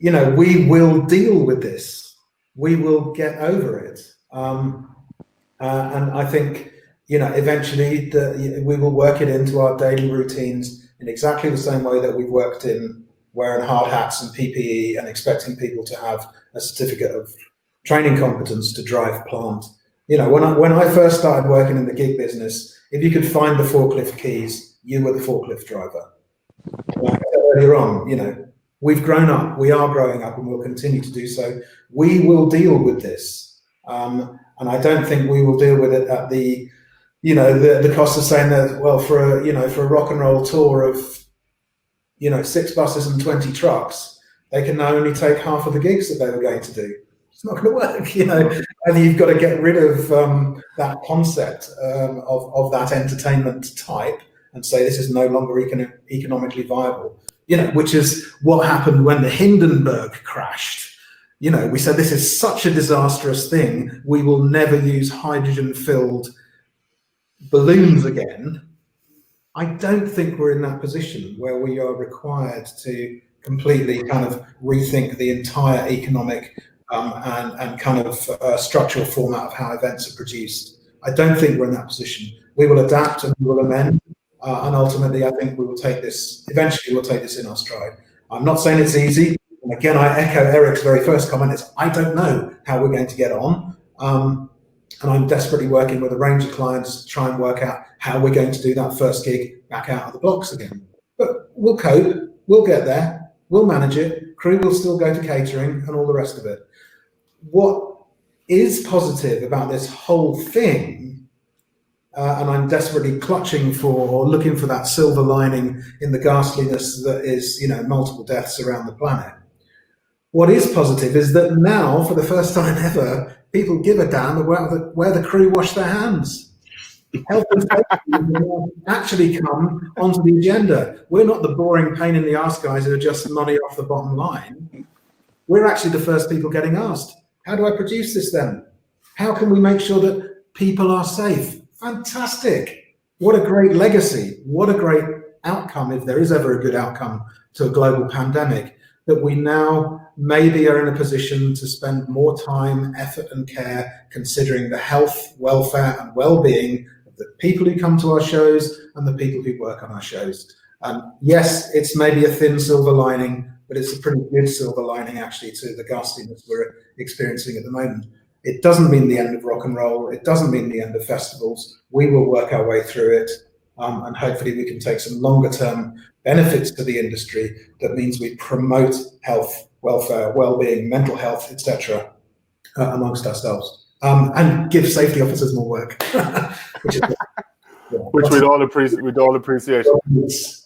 We will deal with this. We will get over it. And I think, eventually we will work it into our daily routines in exactly the same way that we've worked in wearing hard hats and PPE and expecting people to have a certificate of training competence to drive plant. When I first started working in the gig business, if you could find the forklift keys, you were the forklift driver. Like earlier on, we've grown up, we are growing up, and we'll continue to do so. We will deal with this. And I don't think we will deal with it at the cost of saying that, well, for a rock and roll tour of, 6 buses and 20 trucks, they can now only take half of the gigs that they were going to do. It's not going to work, and you've got to get rid of that concept of that entertainment type and say this is no longer economically viable, which is what happened when the Hindenburg crashed. We said this is such a disastrous thing, we will never use hydrogen-filled balloons again. I don't think we're in that position where we are required to completely kind of rethink the entire economic and kind of structural format of how events are produced. I don't think we're in that position. We will adapt and we will amend, and ultimately I think eventually we'll take this in our stride. I'm not saying it's easy. And again, I echo Eric's very first comment, is I don't know how we're going to get on. And I'm desperately working with a range of clients to try and work out how we're going to do that first gig back out of the blocks again. But we'll cope, we'll get there, we'll manage it, crew will still go to catering and all the rest of it. What is positive about this whole thing, and I'm desperately clutching for or looking for that silver lining in the ghastliness that is, multiple deaths around the planet. What is positive is that now, for the first time ever, people give a damn about where the crew wash their hands. Health and safety actually come onto the agenda. We're not the boring pain in the arse guys who are just money off the bottom line. We're actually the first people getting asked, how do I produce this then? How can we make sure that people are safe? Fantastic. What a great legacy. What a great outcome, if there is ever a good outcome to a global pandemic. that we now maybe are in a position to spend more time, effort and care considering the health, welfare and well-being of the people who come to our shows and the people who work on our shows. Yes, it's maybe a thin silver lining, but it's a pretty good silver lining actually to the ghastliness we're experiencing at the moment. It doesn't mean the end of rock and roll. It doesn't mean the end of festivals. We will work our way through it, and hopefully we can take some longer term benefits to the industry. That means we promote health, welfare, well-being, mental health, etc. Amongst ourselves, and give safety officers more work, which is which we'd all appreciate.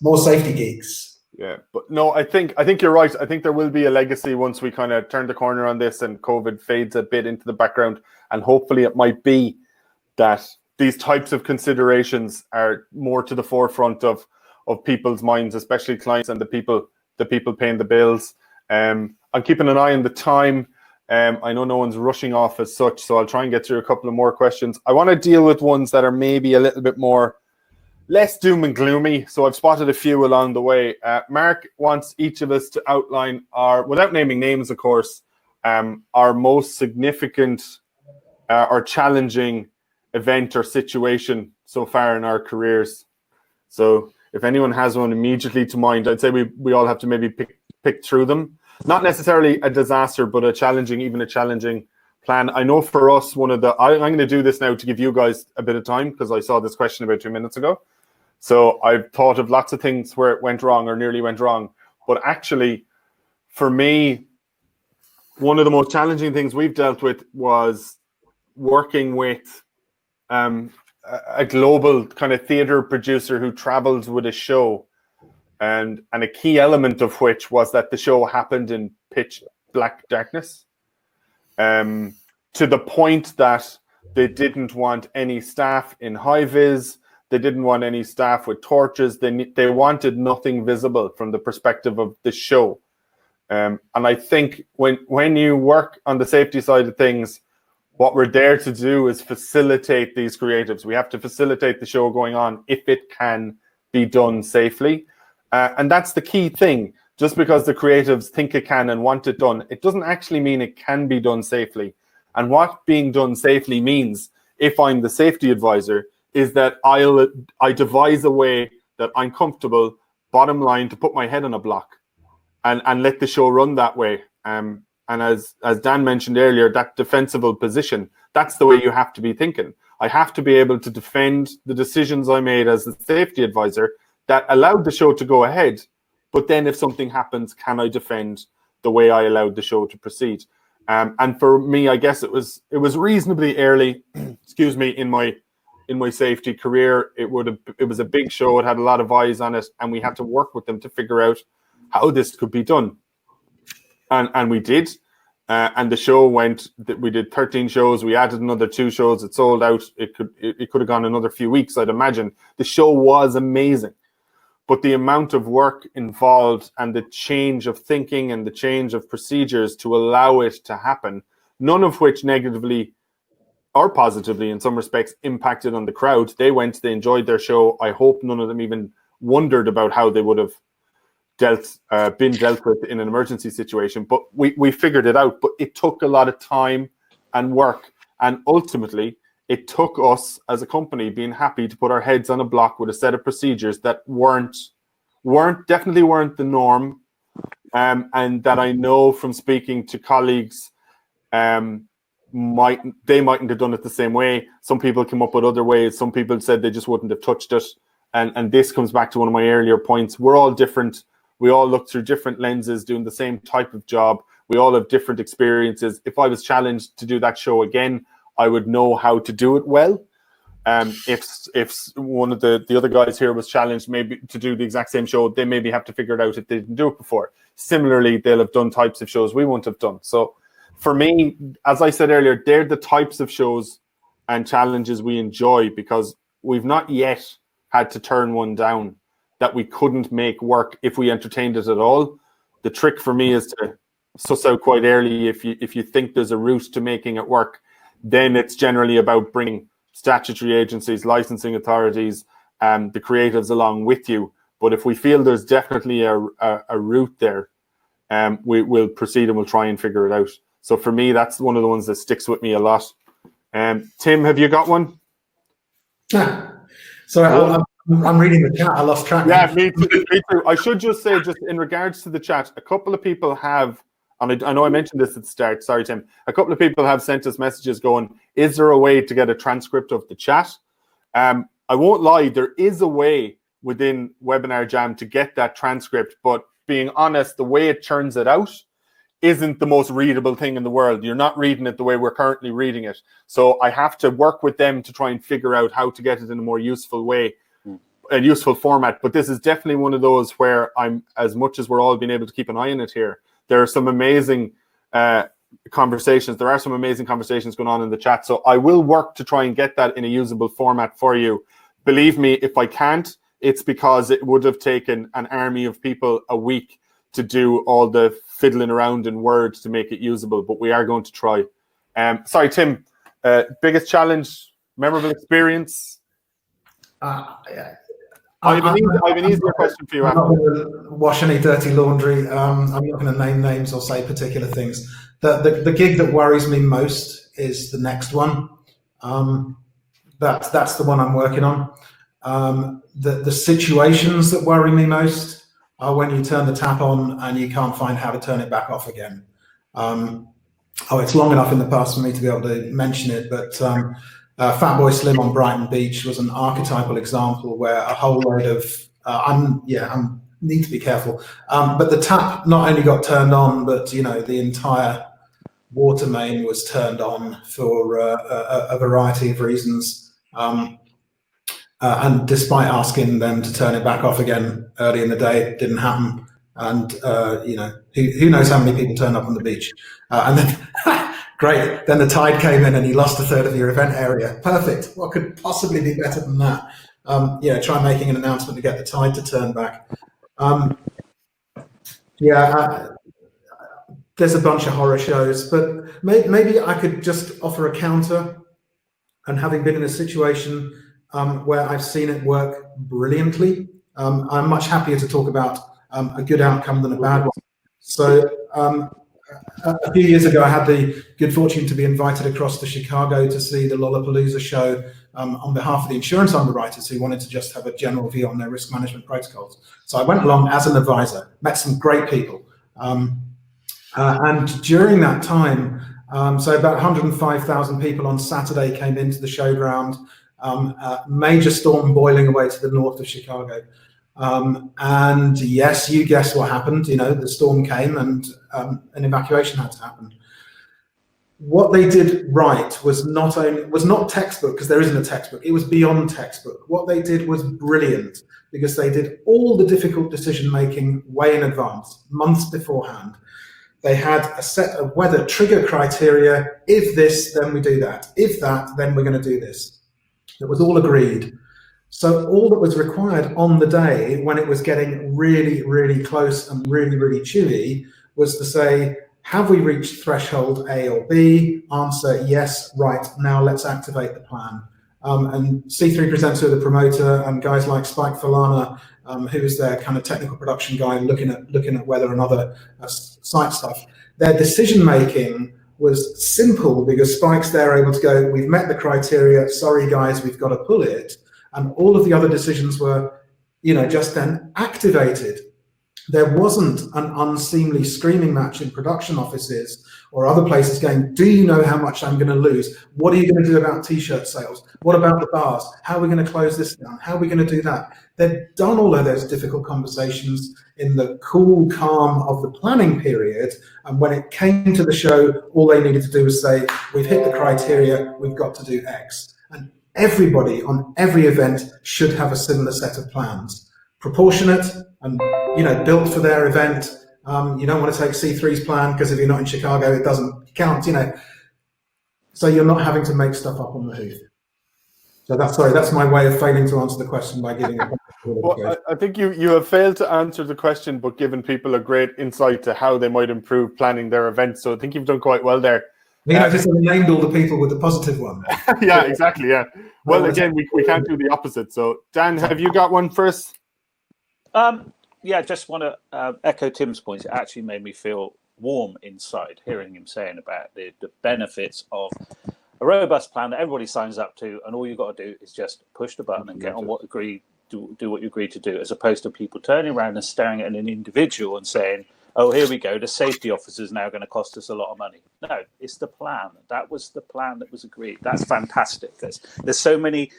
More safety geeks. Yeah, but no, I think you're right. I think there will be a legacy once we kind of turn the corner on this and COVID fades a bit into the background, and hopefully it might be that these types of considerations are more to the forefront of people's minds, especially clients and the people paying the bills. I'm keeping an eye on the time. I know no one's rushing off as such, so I'll try and get through a couple of more questions. I want to deal with ones that are maybe a little bit more less doom and gloomy, so I've spotted a few along the way. Mark wants each of us to outline our, without naming names, of course, our most significant or challenging event or situation so far in our careers. So if anyone has one immediately to mind, I'd say we all have to maybe pick through them. Not necessarily a disaster, but a challenging plan. I know for us, I'm going to do this now to give you guys a bit of time, because I saw this question about 2 minutes ago. So I've thought of lots of things where it went wrong or nearly went wrong. But actually, for me, one of the most challenging things we've dealt with was working with a global kind of theatre producer who travels with a show. And a key element of which was that the show happened in pitch black darkness, to the point that they didn't want any staff in high-vis. They didn't want any staff with torches. They wanted nothing visible from the perspective of the show. And I think when you work on the safety side of things, what we're there to do is facilitate these creatives. We have to facilitate the show going on if it can be done safely. And that's the key thing. Just because the creatives think it can and want it done, it doesn't actually mean it can be done safely. And what being done safely means, if I'm the safety advisor, is that I devise a way that I'm comfortable, bottom line, to put my head on a block and let the show run that way. And as Dan mentioned earlier, that defensible position, that's the way you have to be thinking. I have to be able to defend the decisions I made as the safety advisor that allowed the show to go ahead. But then if something happens, can I defend the way I allowed the show to proceed? And for me, I guess it was reasonably early, excuse me, in my safety career. It was a big show. It had a lot of eyes on it, and we had to work with them to figure out how this could be done. And we did. And the show we did 13 shows. We added another 2 shows. It sold out. It could have gone another few weeks, I'd imagine. The show was amazing. But the amount of work involved and the change of thinking and the change of procedures to allow it to happen, none of which negatively or positively in some respects impacted on the crowd. They went, they enjoyed their show. I hope none of them even wondered about how they would have been dealt with in an emergency situation. But we figured it out. But it took a lot of time and work. And ultimately, it took us as a company being happy to put our heads on a block with a set of procedures that definitely weren't the norm, and that I know from speaking to colleagues, they mightn't have done it the same way. Some people came up with other ways. Some people said they just wouldn't have touched it. And this comes back to one of my earlier points. We're all different. We all look through different lenses, doing the same type of job. We all have different experiences. If I was challenged to do that show again, I would know how to do it well. If one of the other guys here was challenged maybe to do the exact same show, they maybe have to figure it out if they didn't do it before. Similarly, they'll have done types of shows we won't have done. So for me, as I said earlier, they're the types of shows and challenges we enjoy, because we've not yet had to turn one down that we couldn't make work if we entertained it at all. The trick for me is to suss out quite early if you think there's a route to making it work. Then it's generally about bringing statutory agencies, licensing authorities, the creatives along with you. But if we feel there's definitely a route there, we'll proceed and we'll try and figure it out. So for me, that's one of the ones that sticks with me a lot. Tim, have you got one? Yeah. Sorry, I'm reading the chat. I lost track. Yeah, me too. I should just say, just in regards to the chat, a couple of people have, and I know I mentioned this at the start, sorry, Tim, a couple of people have sent us messages going, is there a way to get a transcript of the chat? I won't lie, there is a way within Webinar Jam to get that transcript, but being honest, the way it churns it out isn't the most readable thing in the world. You're not reading it the way we're currently reading it. So I have to work with them to try and figure out how to get it in a more useful way, a useful format. But this is definitely one of those where I'm, as much as we're all being able to keep an eye on it here, there are some amazing conversations. There are some amazing conversations going on in the chat. So I will work to try and get that in a usable format for you. Believe me, if I can't, it's because it would have taken an army of people a week to do all the fiddling around in Word to make it usable, but we are going to try. Sorry, Tim, biggest challenge, memorable experience? I have an easier question for you. I'm not going to wash any dirty laundry. I'm not going to name names or say particular things. The gig that worries me most is the next one. That's the one I'm working on. The situations that worry me most are when you turn the tap on and you can't find how to turn it back off again. It's long enough in the past for me to be able to mention it, but Fatboy Slim on Brighton Beach was an archetypal example where a whole load of, I need to be careful, but the tap not only got turned on, but the entire water main was turned on for a variety of reasons. And despite asking them to turn it back off again early in the day, it didn't happen. And, who knows how many people turned up on the beach. And then, great, then the tide came in and you lost a third of your event area. Perfect. What could possibly be better than that? Try making an announcement to get the tide to turn back. There's a bunch of horror shows, but maybe I could just offer a counter. And having been in a situation where I've seen it work brilliantly, I'm much happier to talk about a good outcome than a bad one. So a few years ago, I had the good fortune to be invited across to Chicago to see the Lollapalooza show on behalf of the insurance underwriters who wanted to just have a general view on their risk management protocols. So I went along as an advisor, met some great people. And during that time, so about 105,000 people on Saturday came into the showground. Major storm boiling away to the north of Chicago. And yes, you guess what happened. The storm came and an evacuation had to happen. What they did right was not textbook, because there isn't a textbook. It was beyond textbook. What they did was brilliant, because they did all the difficult decision-making way in advance, months beforehand. They had a set of weather trigger criteria. If this, then we do that. If that, then we're going to do this. It was all agreed. So all that was required on the day, when it was getting really, really close and really, really chewy, was to say, have we reached threshold A or B? Answer, yes, right, now let's activate the plan. And C3 Presenter, the promoter, and guys like Spike Falana, who's their kind of technical production guy, looking at weather and other site stuff. Their decision-making was simple, because Spike's there able to go, we've met the criteria, sorry guys, we've got to pull it. And all of the other decisions were, just then activated. There wasn't an unseemly screaming match in production offices or other places going, do you know how much I'm going to lose? What are you going to do about t-shirt sales? What about the bars? How are we going to close this down? How are we going to do that? They'd done all of those difficult conversations in the cool calm of the planning period. And when it came to the show, all they needed to do was say, we've hit the criteria, we've got to do X. And everybody on every event should have a similar set of plans, proportionate and built for their event. You don't want to take C3's plan, because if you're not in Chicago, it doesn't count. So you're not having to make stuff up on the hoof. So that's my way of failing to answer the question by giving a well, I think you have failed to answer the question, but given people a great insight to how they might improve planning their events. So I think you've done quite well there. Just named all the people with the positive one. Yeah, exactly. Yeah. Well, again, we can't do the opposite. So Dan, have you got one first? yeah, I just want to echo Tim's points. It actually made me feel warm inside hearing him saying about the benefits of a robust plan that everybody signs up to, and all you've got to do is just push the button and get on do what you agreed to do, as opposed to people turning around and staring at an individual and saying, oh, here we go, the safety officer is now going to cost us a lot of money. No, it's the plan. That was the plan that was agreed. That's fantastic. There's so many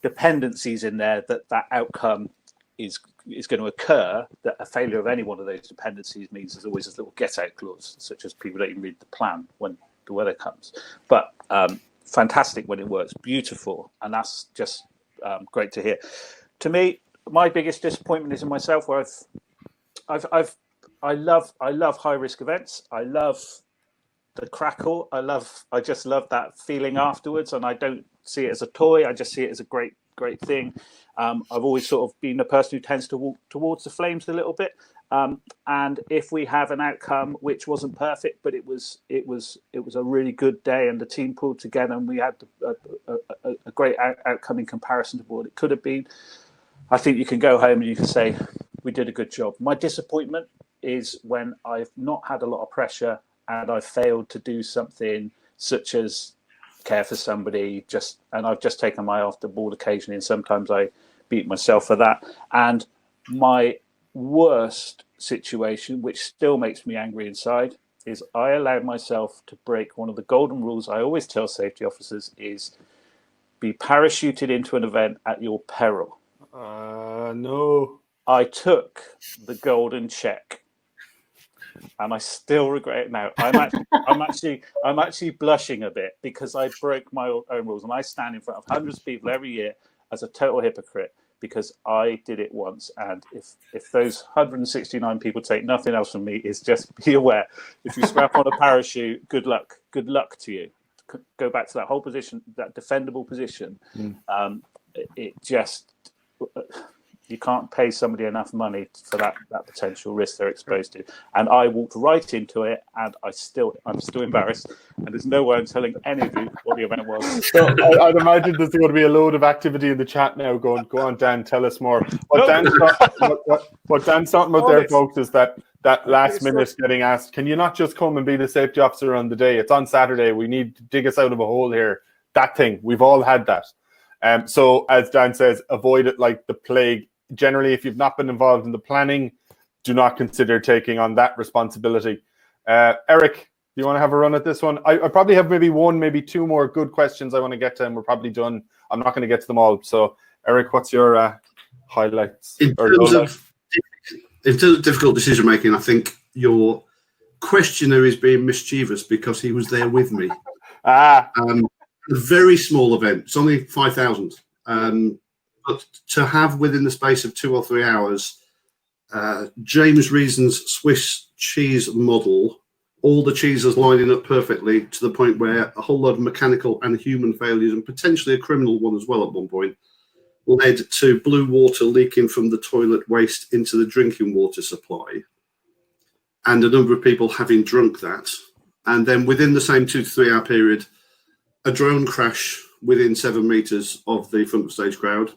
dependencies in there that outcome is going to occur, that a failure of any one of those dependencies means there's always this little get-out clause, such as people don't even read the plan when the weather comes. But fantastic when it works, beautiful, and that's just great to hear. To me, my biggest disappointment is in myself, where I love high risk events. I love the crackle. I just love that feeling afterwards, and I don't see it as a toy. I just see it as a great thing. I've always sort of been a person who tends to walk towards the flames a little bit. And if we have an outcome which wasn't perfect, but it was a really good day, and the team pulled together, and we had a great outcome in comparison to what it could have been, I think you can go home and you can say we did a good job. My disappointment is when I've not had a lot of pressure and I've failed to do something such as care for somebody, and I've just taken my eye off the ball occasionally, and sometimes I beat myself for that. And my worst situation, which still makes me angry inside, is I allowed myself to break one of the golden rules I always tell safety officers, is be parachuted into an event at your peril. No. I took the golden check, and I still regret it now. I'm actually blushing a bit, because I broke my own rules, and I stand in front of hundreds of people every year as a total hypocrite because I did it once. And if those 169 people take nothing else from me, is just be aware, if you strap on a parachute, good luck to you. Go back to that whole position, that defendable position. It just, you can't pay somebody enough money for that potential risk they're exposed to. And I walked right into it, and I'm still embarrassed. And there's no way I'm telling any of you what the event was. So I'd imagine there's going to be a load of activity in the chat now going, go on, Dan, tell us more. What Dan's talking about there, folks, is that last minute getting asked, can you not just come and be the safety officer on the day? It's on Saturday. We need to dig us out of a hole here. That thing, we've all had that. So as Dan says, avoid it like the plague. Generally, if you've not been involved in the planning, do not consider taking on that responsibility. Eric, do you want to have a run at this one? I probably have maybe two more good questions I want to get to, and we're probably done. I'm not going to get to them all. So, Eric, what's your highlights? In terms of difficult decision making, I think your questioner is being mischievous because he was there with me. A very small event. It's only 5,000. But to have within the space of 2 or 3 hours, James Reason's Swiss cheese model, all the cheeses lining up perfectly to the point where a whole lot of mechanical and human failures, and potentially a criminal one as well at one point, led to blue water leaking from the toilet waste into the drinking water supply, and a number of people having drunk that. And then within the same 2 to 3 hour period, a drone crash within 7 meters of the front of stage crowd,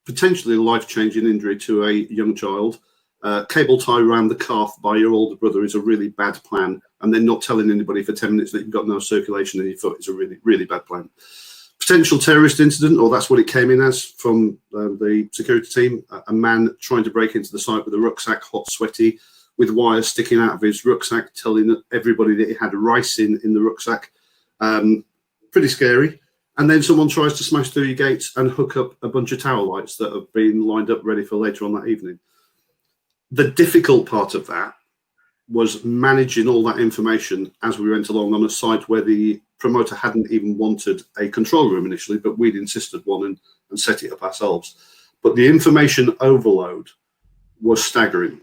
potentially life-changing injury to a young child, cable tie around the calf by your older brother is a really bad plan, and then not telling anybody for 10 minutes that you've got no circulation in your foot is a really, really bad plan. Potential terrorist incident, or that's what it came in as from the security team. A man trying to break into the site with a rucksack, hot, sweaty, with wires sticking out of his rucksack, telling everybody that he had rice in the rucksack. Pretty scary. And then someone tries to smash through your gates and hook up a bunch of tower lights that have been lined up ready for later on that evening. The difficult part of that was managing all that information as we went along on a site where the promoter hadn't even wanted a control room initially, but we'd insisted one and set it up ourselves. But the information overload was staggering.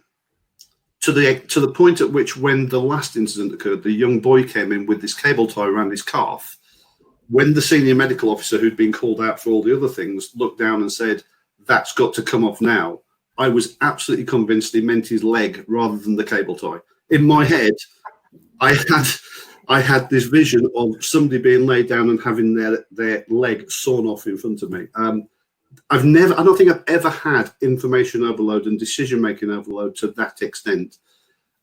To the point at which, when the last incident occurred, the young boy came in with this cable tie around his calf. When the senior medical officer, who'd been called out for all the other things, looked down and said, that's got to come off now, I was absolutely convinced he meant his leg rather than the cable tie. In my head, I had this vision of somebody being laid down and having their leg sawn off in front of me. I don't think I've ever had information overload and decision-making overload to that extent.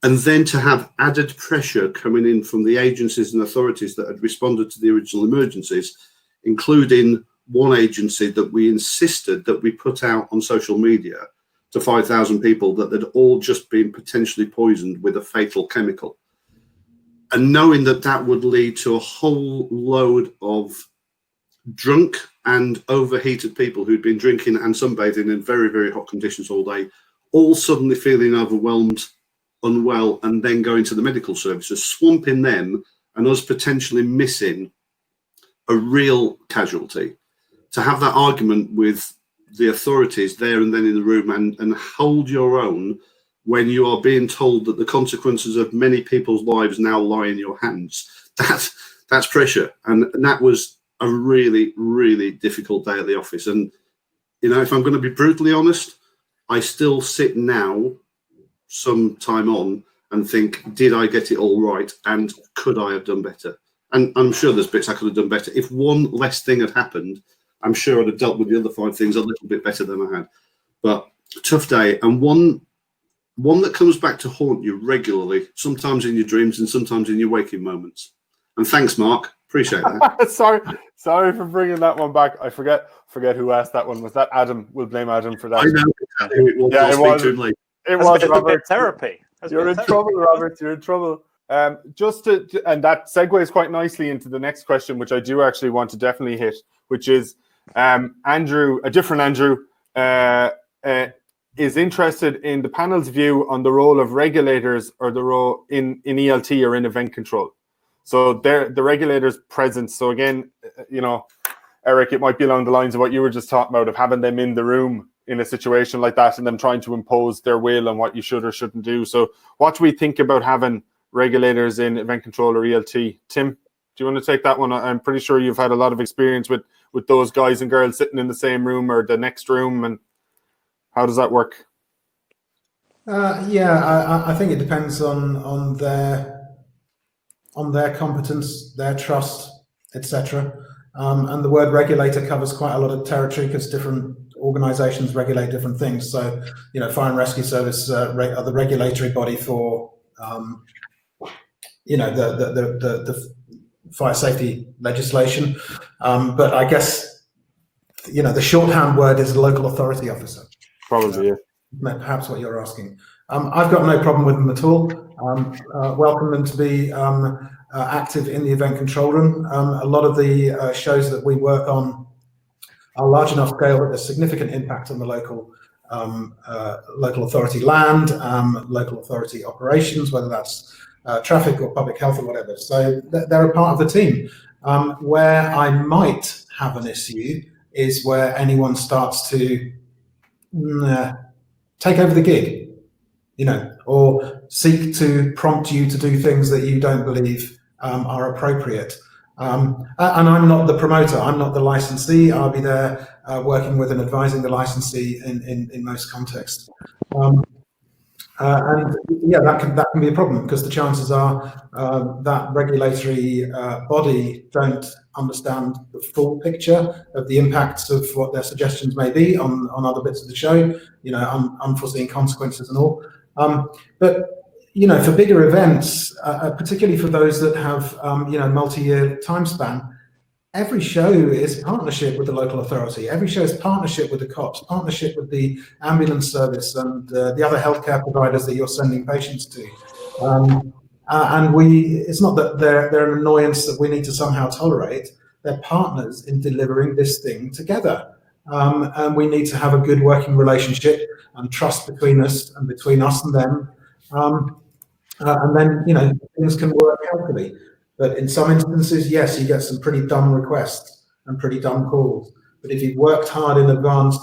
And then to have added pressure coming in from the agencies and authorities that had responded to the original emergencies, including one agency that we insisted that we put out on social media to 5,000 people that had all just been potentially poisoned with a fatal chemical. And knowing that that would lead to a whole load of drunk and overheated people who'd been drinking and sunbathing in very, very hot conditions all day, all suddenly feeling overwhelmed, unwell, and then going to the medical services, swamping them, and us potentially missing a real casualty. To have that argument with the authorities there and then in the room and hold your own when you are being told that the consequences of many people's lives now lie in your hands, that's pressure. And that was a really, really difficult day at the office. And, you know, if I'm going to be brutally honest, I still sit now, some time on, and think, did I get it all right? And could I have done better? And I'm sure there's bits I could have done better. If one less thing had happened, I'm sure I'd have dealt with the other 5 things a little bit better than I had. But tough day. And one that comes back to haunt you regularly, sometimes in your dreams and sometimes in your waking moments. And thanks, Mark. Appreciate that. Sorry for bringing that one back. I forget who asked that one. Was that Adam? We'll blame Adam for that. I know exactly who it was. Yeah, it was Robert. Therapy. You're in trouble, Robert. You're in trouble. And that segues quite nicely into the next question, which I do actually want to definitely hit, which is Andrew, a different Andrew, is interested in the panel's view on the role of regulators or the role in ELT or in event control. So the regulators' presence. So again, you know, Eric, it might be along the lines of what you were just talking about, of having them in the room in a situation like that and them trying to impose their will on what you should or shouldn't do. So what do we think about having regulators in event control or ELT? Tim, do you want to take that one? I'm pretty sure you've had a lot of experience with those guys and girls sitting in the same room or the next room, and how does that work? I think it depends on their competence, their trust, etc. And the word regulator covers quite a lot of territory because different organisations regulate different things. So, you know, Fire and Rescue Service are the regulatory body for, you know, the fire safety legislation. But I guess, you know, the shorthand word is a local authority officer. Probably, yeah. Perhaps what you're asking. I've got no problem with them at all. Welcome them to be active in the event control room. A lot of the shows that we work on are large enough scale that there's significant impact on the local authority land, local authority operations, whether that's traffic or public health or whatever. So they're a part of the team. Where I might have an issue is where anyone starts to take over the gig, you know, or seek to prompt you to do things that you don't believe are appropriate. And I'm not the promoter, I'm not the licensee. I'll be there working with and advising the licensee in most contexts. And yeah, that can be a problem because the chances are that regulatory body don't understand the full picture of the impacts of what their suggestions may be on other bits of the show, you know, unforeseen consequences and all. But you know, for bigger events, particularly for those that have you know, multi-year time span, every show is partnership with the local authority. Every show is partnership with the cops, partnership with the ambulance service and the other healthcare providers that you're sending patients to. And it's not that they're an annoyance that we need to somehow tolerate. They're partners in delivering this thing together. And we need to have a good working relationship and trust between us and them. And then, you know, things can work healthily. But in some instances, yes, you get some pretty dumb requests and pretty dumb calls. But if you've worked hard in advance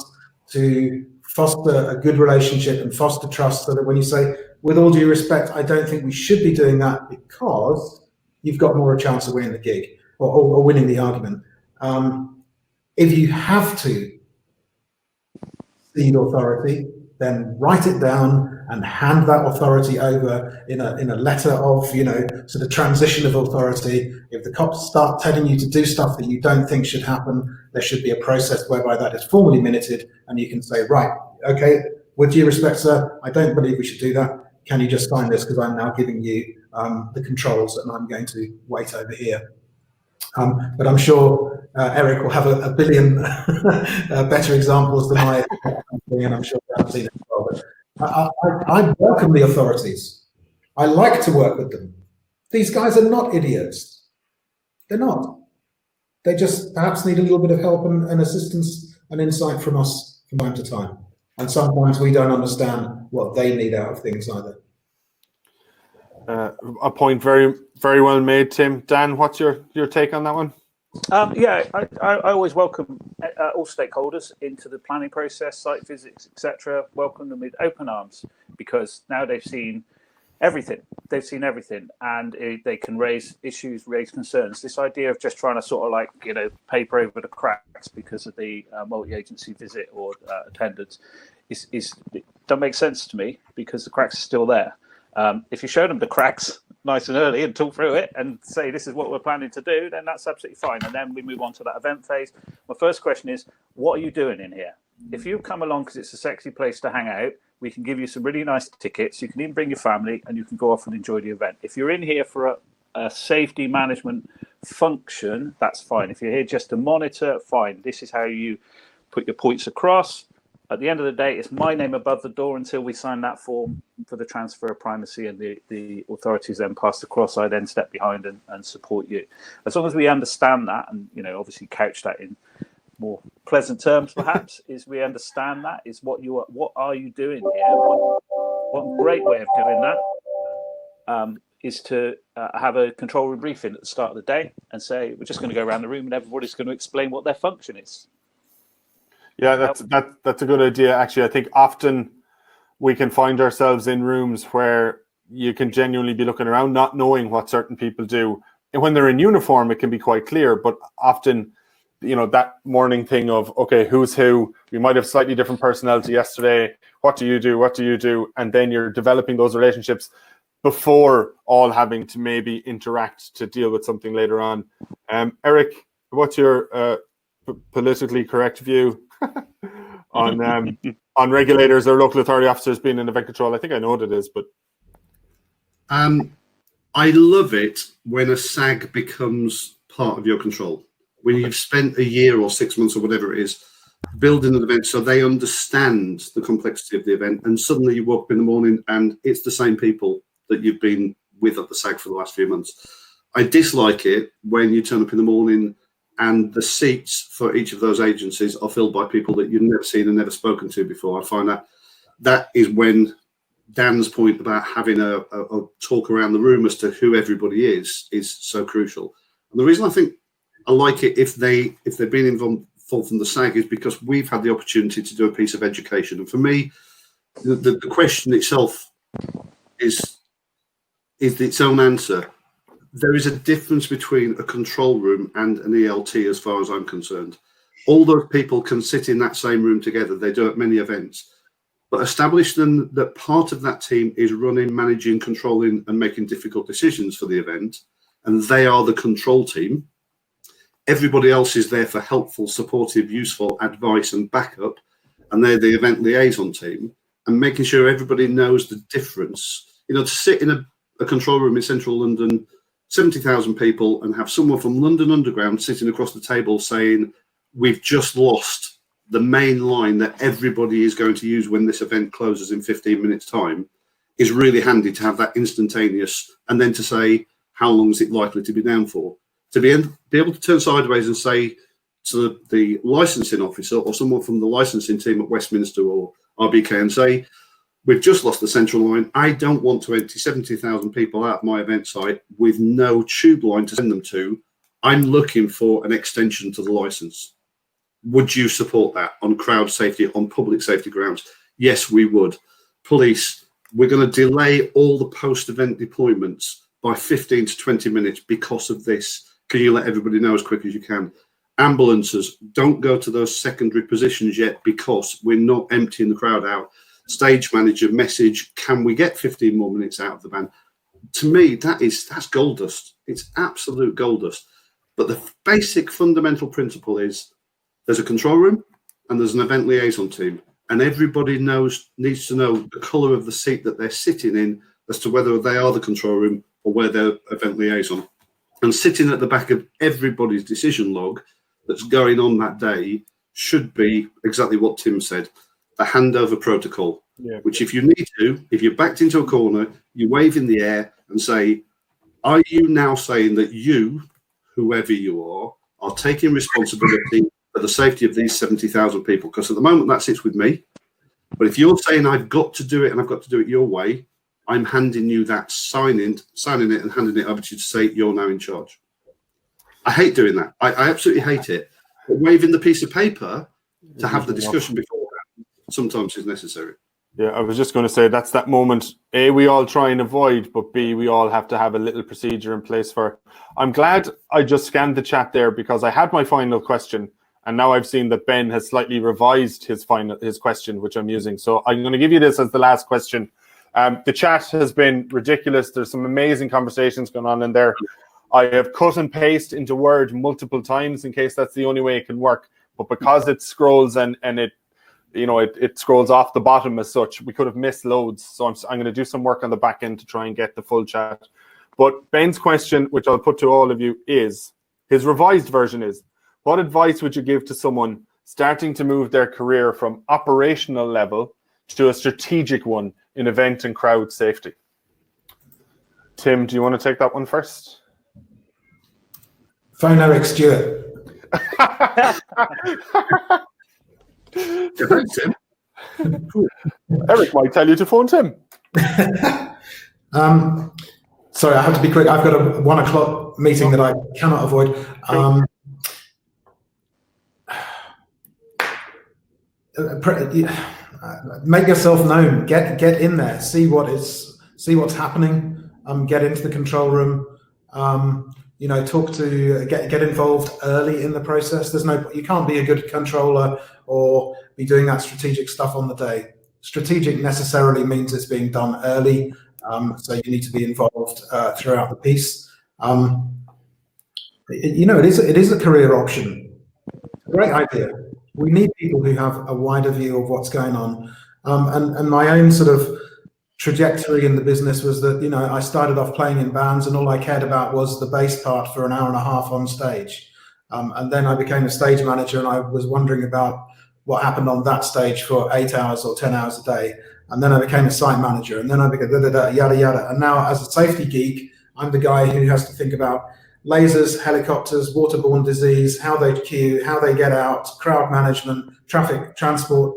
to foster a good relationship and foster trust, so that when you say, with all due respect, I don't think we should be doing that because you've got more a chance of winning the gig or winning the argument. If you have to cede authority, then write it down and hand that authority over in a letter of, sort of transition of authority. If the cops start telling you to do stuff that you don't think should happen, there should be a process whereby that is formally minuted, and you can say, right, okay, with due respect, sir, I don't believe we should do that. Can you just sign this, because I'm now giving you the controls and I'm going to wait over here. But I'm sure Eric will have a billion better examples than I, and I'm sure I've seen it as well. But I welcome the authorities. I like to work with them. These guys are not idiots. They're not. They just perhaps need a little bit of help and assistance and insight from us from time to time. And sometimes we don't understand what they need out of things either. A point very, very well made, Tim. Dan, what's your take on that one? Yeah, I always welcome all stakeholders into the planning process, site visits, etc. Welcome them with open arms, because now they've seen everything. They've seen everything, and they can raise issues, raise concerns. This idea of just trying to sort of paper over the cracks because of the multi-agency visit or attendance don't make sense to me, because the cracks are still there. If you show them the cracks nice and early and talk through it and say this is what we're planning to do, then that's absolutely fine. And then we move on to that event phase. My first question is, what are you doing in here? If you come along because it's a sexy place to hang out, we can give you some really nice tickets. You can even bring your family and you can go off and enjoy the event. If you're in here for a safety management function, that's fine. If you're here just to monitor, fine. This is how you put your points across. At the end of the day, it's my name above the door until we sign that form for the transfer of primacy and the authorities then pass across. I then step behind and support you. As long as we understand that, and obviously couch that in more pleasant terms, perhaps, is we understand that is what are you doing here? One great way of doing that is to have a control room briefing at the start of the day and say, we're just going to go around the room and everybody's going to explain what their function is. Yeah, that's a good idea. Actually, I think often we can find ourselves in rooms where you can genuinely be looking around, not knowing what certain people do. And when they're in uniform, it can be quite clear. But often, that morning thing of, okay, who's who? We might have slightly different personality yesterday. What do you do? What do you do? And then you're developing those relationships before all having to maybe interact to deal with something later on. Eric, what's your politically correct view on regulators or local authority officers being in event control? I think I know what it is, but I love it when a SAG becomes part of your control. When you've spent a year or 6 months or whatever it is building an event so they understand the complexity of the event, and suddenly you woke up in the morning and it's the same people that you've been with at the SAG for the last few months. I dislike it when you turn up in the morning and the seats for each of those agencies are filled by people that you've never seen and never spoken to before. I find that is when Dan's point about having a talk around the room as to who everybody is so crucial. And the reason I think I like it if they've been involved from the SAG is because we've had the opportunity to do a piece of education. And for me, the question itself is its own answer. There is a difference between a control room and an ELT as far as I'm concerned. All those people can sit in that same room together. They do at many events. But establish them that part of that team is running, managing, controlling, and making difficult decisions for the event, and they are the control team. Everybody else is there for helpful, supportive, useful advice and backup, and they're the event liaison team, and making sure everybody knows the difference. To sit in a control room in central London, 70,000 people, and have someone from London Underground sitting across the table saying, we've just lost the main line that everybody is going to use when this event closes in 15 minutes time, is really handy to have that instantaneous, and then to say, how long is it likely to be down for? To be able to turn sideways and say to the licensing officer or someone from the licensing team at Westminster or RBK and say, we've just lost the central line. I don't want to empty 70,000 people out of my event site with no tube line to send them to. I'm looking for an extension to the license. Would you support that on crowd safety, on public safety grounds? Yes, we would. Police, we're going to delay all the post-event deployments by 15 to 20 minutes because of this. Can you let everybody know as quick as you can? Ambulances, don't go to those secondary positions yet because we're not emptying the crowd out stage manager message, can we get 15 more minutes out of the band? To me, that's gold dust. It's absolute gold dust. But the basic fundamental principle is there's a control room and there's an event liaison team, and everybody needs to know the colour of the seat that they're sitting in as to whether they are the control room or where they're event liaison. And sitting at the back of everybody's decision log that's going on that day should be exactly what Tim said, a handover protocol, which if you need to, if you're backed into a corner, you wave in the air and say, are you now saying that you, whoever you are taking responsibility for the safety of these 70,000 people? Because at the moment that sits with me. But if you're saying I've got to do it and I've got to do it your way, I'm handing you that, signing it and handing it over to you to say you're now in charge. I hate doing that. I absolutely hate it. But waving the piece of paper to have the discussion beforehand sometimes is necessary. Yeah, I was just going to say that's that moment, A, we all try and avoid, but B, we all have to have a little procedure in place for. I'm glad I just scanned the chat there because I had my final question, and now I've seen that Ben has slightly revised his question, which I'm using. So I'm going to give you this as the last question. The chat has been ridiculous. There's some amazing conversations going on in there. I have cut and paste into Word multiple times in case that's the only way it can work. But because it scrolls and it scrolls off the bottom as such, we could have missed loads. So I'm going to do some work on the back end to try and get the full chat. But Ben's question, which I'll put to all of you, is, his revised version is, what advice would you give to someone starting to move their career from operational level to a strategic one in event and crowd safety? Tim, do you want to take that one first? Phone Eric Stuart. Tim. Eric might tell you to phone Tim. Sorry, I have to be quick. I've got a 1 o'clock meeting that I cannot avoid. Make yourself known. Get in there. See what's happening. Get into the control room. Talk to, get involved early in the process. You can't be a good controller or be doing that strategic stuff on the day. Strategic necessarily means it's being done early, so you need to be involved throughout the piece. It is a career option. Great idea. We need people who have a wider view of what's going on. And my own sort of trajectory in the business was that, I started off playing in bands and all I cared about was the bass part for an hour and a half on stage. And then I became a stage manager and I was wondering about what happened on that stage for 8 hours or 10 hours a day. And then I became a site manager and then I became yada, yada. And now as a safety geek, I'm the guy who has to think about lasers, helicopters, waterborne disease, how they queue, how they get out, crowd management, traffic, transport,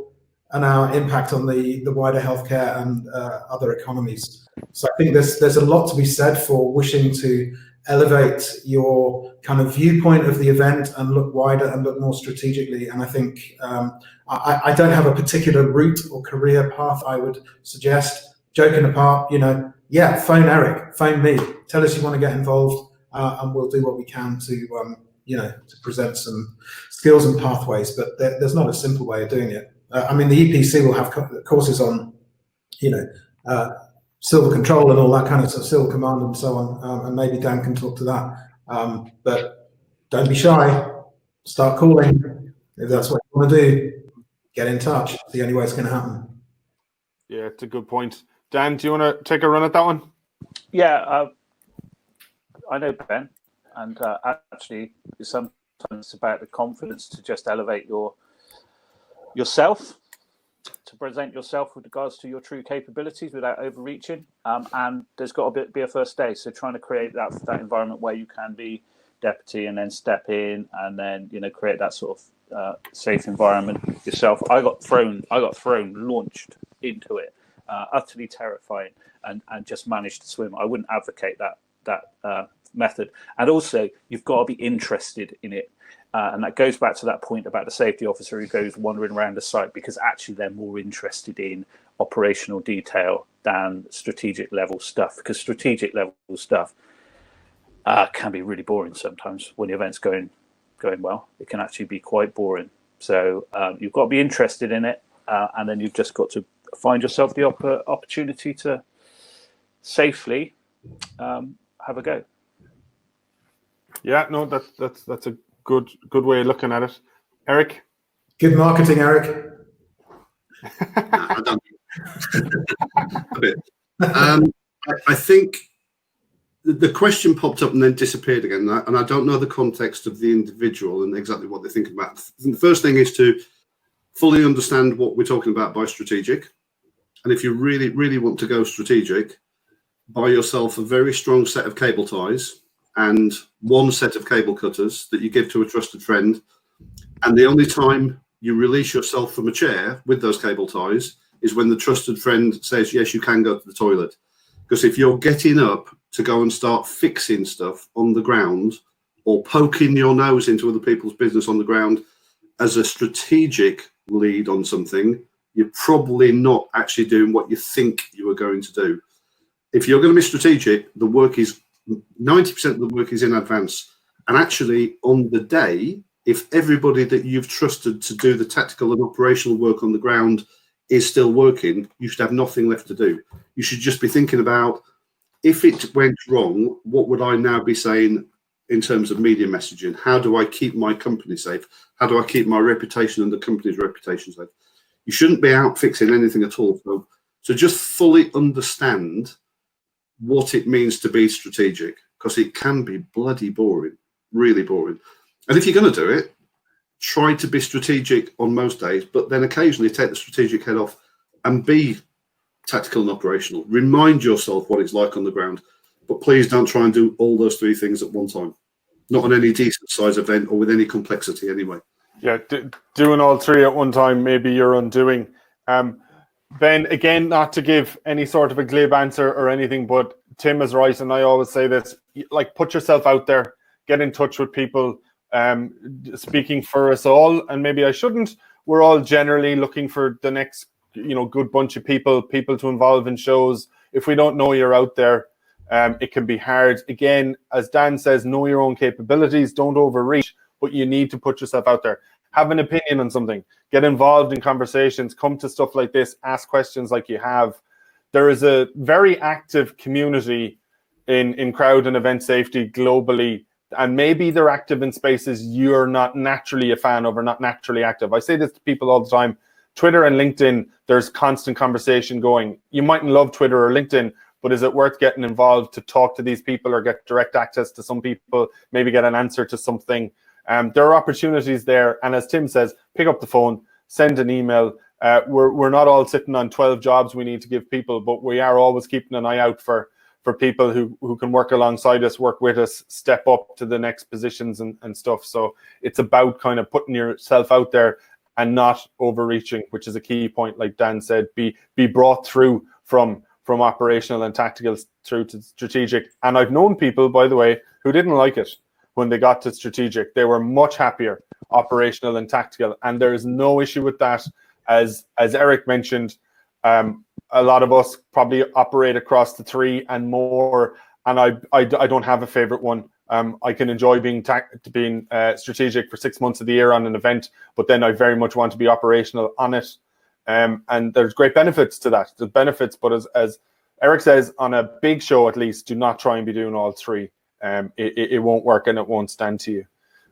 and our impact on the wider healthcare and other economies. So I think there's a lot to be said for wishing to elevate your kind of viewpoint of the event and look wider and look more strategically. And I think I don't have a particular route or career path I would suggest. Joking apart, phone Eric, phone me, tell us you want to get involved, and we'll do what we can to to present some skills and pathways. But there's not a simple way of doing it. The EPC will have courses on, silver control and all that kind of stuff, silver command and so on, and maybe Dan can talk to that. But don't be shy. Start calling. If that's what you want to do, get in touch. It's the only way it's going to happen. Yeah, it's a good point. Dan, do you want to take a run at that one? Yeah, I know Ben, and actually sometimes it's about the confidence to just elevate yourself, to present yourself with regards to your true capabilities without overreaching, and there's got to be a first day. So trying to create that environment where you can be deputy and then step in and then create that sort of safe environment yourself. I got thrown launched into it, utterly terrifying, and just managed to swim. I wouldn't advocate that method. And also you've got to be interested in it. And that goes back to that point about the safety officer who goes wandering around the site, because actually they're more interested in operational detail than strategic level stuff, because strategic level stuff can be really boring sometimes. When the event's going well, it can actually be quite boring. So you've got to be interested in it, and then you've just got to find yourself the opportunity to safely have a go. Yeah, no, that's a good way of looking at it. Eric? Good marketing, Eric. I don't a bit. I think the question popped up and then disappeared again, and I don't know the context of the individual and exactly what they're thinking about. The first thing is to fully understand what we're talking about by strategic, and if you really want to go strategic, buy yourself a very strong set of cable ties and one set of cable cutters that you give to a trusted friend, and the only time you release yourself from a chair with those cable ties is when the trusted friend says, yes, you can go to the toilet. Because if you're getting up to go and start fixing stuff on the ground or poking your nose into other people's business on the ground as a strategic lead on something, you're probably not actually doing what you think you are going to do. If you're going to be strategic, the work is 90% of the work is in advance. And actually on the day, if everybody that you've trusted to do the tactical and operational work on the ground is still working, you should have nothing left to do. You should just be thinking about, if it went wrong, what would I now be saying in terms of media messaging? How do I keep my company safe? How do I keep my reputation and the company's reputation safe? You shouldn't be out fixing anything at all. So just fully understand what it means to be strategic, because it can be bloody boring, really boring. And if you're going to do it, try to be strategic on most days, but then occasionally take the strategic head off and be tactical and operational. Remind yourself what it's like on the ground, but please don't try and do all those three things at one time. Not on any decent size event or with any complexity anyway. Yeah, doing all three at one time, maybe you're undoing. Ben, again, not to give any sort of a glib answer or anything, but Tim is right, and I always say this, like, put yourself out there, get in touch with people. Speaking for us all, and maybe I shouldn't, we're all generally looking for the next, good bunch of people to involve in shows. If we don't know you're out there, it can be hard. Again, as Dan says, know your own capabilities, don't overreach, but you need to put yourself out there. Have an opinion on something, get involved in conversations, come to stuff like this, ask questions like you have. There is a very active community in crowd and event safety globally, and maybe they're active in spaces you're not naturally a fan of or not naturally active. I say this to people all the time. Twitter and LinkedIn, there's constant conversation going. You mightn't love Twitter or LinkedIn, but is it worth getting involved to talk to these people or get direct access to some people, maybe get an answer to something? There are opportunities there. And as Tim says, pick up the phone, send an email. We're not all sitting on 12 jobs we need to give people, but we are always keeping an eye out for people who can work alongside us, work with us, step up to the next positions and stuff. So it's about kind of putting yourself out there and not overreaching, which is a key point. Like Dan said, be brought through from operational and tactical through to strategic. And I've known people, by the way, who didn't like it when they got to strategic. They were much happier operational and tactical. And there is no issue with that. As Eric mentioned, a lot of us probably operate across the three and more, and I don't have a favorite one. I can enjoy being strategic for 6 months of the year on an event, but then I very much want to be operational on it. And there's great benefits to that. There's benefits, but as Eric says, on a big show at least, do not try and be doing all three. It won't work and it won't stand to you.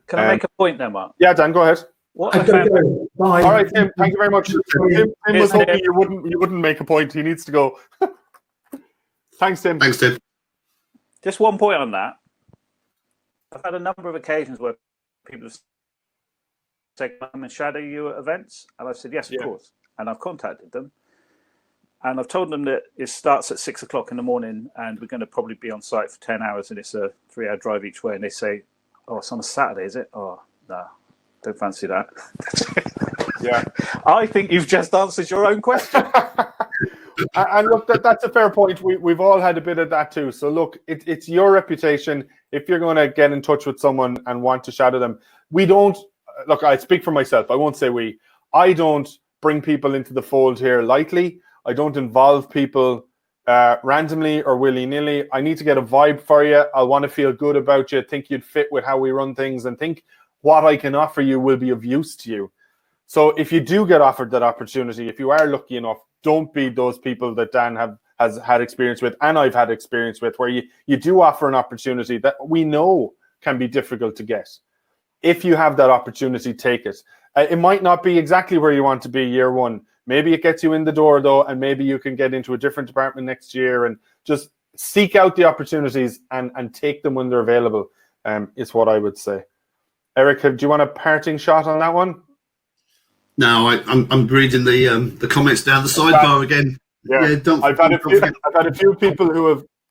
Can I make a point there, Mark? Yeah, Dan, go ahead. What I've got to go. Bye. All right, Tim. Thank you very much. Tim was hoping you wouldn't make a point. He needs to go. Thanks, Tim. Thanks, Tim. Just one point on that. I've had a number of occasions where people have said, "Come and shadow you at events," and I've said, "Yes, of course." And I've contacted them, and I've told them that it starts at 6 o'clock in the morning, and we're going to probably be on site for 10 hours, and it's a 3-hour drive each way. And they say, "Oh, it's on a Saturday, is it?" Oh, no. Don't fancy that. Yeah, I think you've just answered your own question. And look, that's a fair point. We've all had a bit of that too. So look, it's your reputation. If you're going to get in touch with someone and want to shadow them, we don't. Look, I speak for myself. I won't say we. I don't bring people into the fold here lightly. I don't involve people randomly or willy-nilly. I need to get a vibe for you. I want to feel good about you, think you'd fit with how we run things, and think what I can offer you will be of use to you. So if you do get offered that opportunity, if you are lucky enough, don't be those people that Dan has had experience with, and I've had experience with, where you do offer an opportunity that we know can be difficult to get. If you have that opportunity, take it. It might not be exactly where you want to be year one. Maybe it gets you in the door though, and maybe you can get into a different department next year, and just seek out the opportunities and take them when they're available, is what I would say. Eric, do you want a parting shot on that one? No, I'm reading the comments down the sidebar again. Yeah, I've had a few people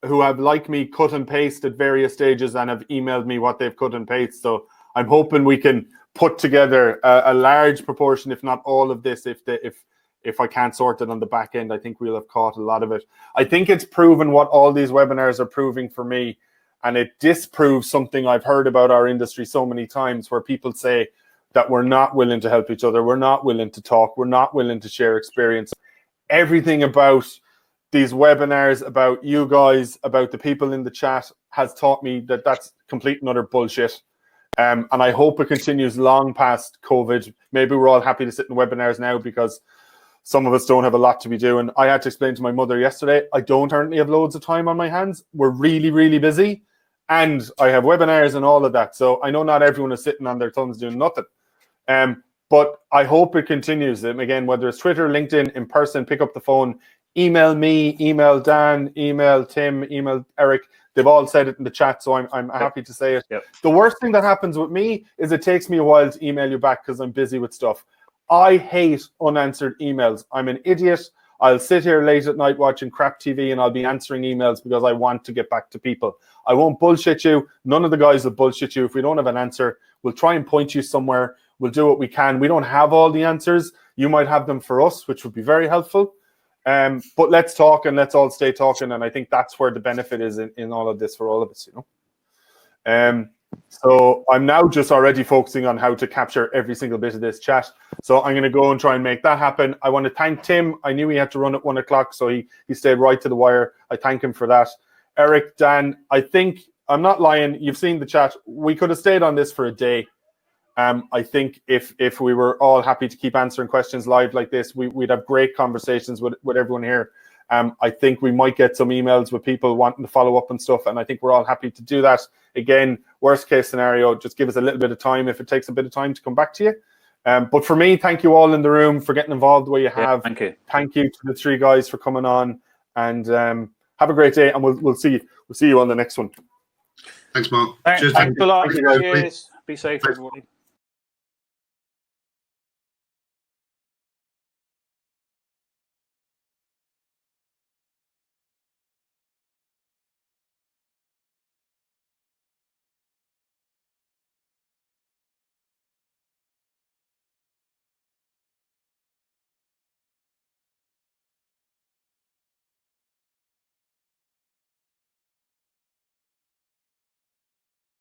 who have like me cut and paste at various stages and have emailed me what they've cut and pasted. So I'm hoping we can put together a large proportion, if not all of this. If I can't sort it on the back end, I think we'll have caught a lot of it. I think it's proven what all these webinars are proving for me, and it disproves something I've heard about our industry so many times, where people say that we're not willing to help each other, we're not willing to talk, we're not willing to share experience. Everything about these webinars, about you guys, about the people in the chat has taught me that that's complete and utter bullshit. And I hope it continues long past COVID. Maybe we're all happy to sit in webinars now because some of us don't have a lot to be doing. I had to explain to my mother yesterday, I don't currently have loads of time on my hands. We're really, really busy. And I have webinars and all of that. So I know not everyone is sitting on their thumbs doing nothing. But I hope it continues. Again, whether it's Twitter, LinkedIn, in person, pick up the phone, email me, email Dan, email Tim, email Eric. They've all said it in the chat, so I'm happy to say it. Yep. The worst thing that happens with me is it takes me a while to email you back because I'm busy with stuff. I hate unanswered emails. I'm an idiot. I'll sit here late at night watching crap TV and I'll be answering emails because I want to get back to people. I won't bullshit you. None of the guys will bullshit you. If we don't have an answer, we'll try and point you somewhere. We'll do what we can. We don't have all the answers. You might have them for us, which would be very helpful. But let's talk and let's all stay talking. And I think that's where the benefit is in all of this for all of us, you know. So I'm now just already focusing on how to capture every single bit of this chat. So I'm going to go and try and make that happen. I want to thank Tim. I knew he had to run at 1 o'clock, so he stayed right to the wire. I thank him for that. Eric, Dan, I think, I'm not lying. You've seen the chat. We could have stayed on this for a day. I think if we were all happy to keep answering questions live like this, we'd have great conversations with everyone here. I think we might get some emails with people wanting to follow up and stuff, and I think we're all happy to do that. Again, worst case scenario, just give us a little bit of time if it takes a bit of time to come back to you. But for me, thank you all in the room for getting involved the way you have. Thank you. Thank you to the 3 guys for coming on, and have a great day, and we'll see you on the next one. Thanks, Mark. Thanks a lot. Thank you, Cheers. Be safe, everybody.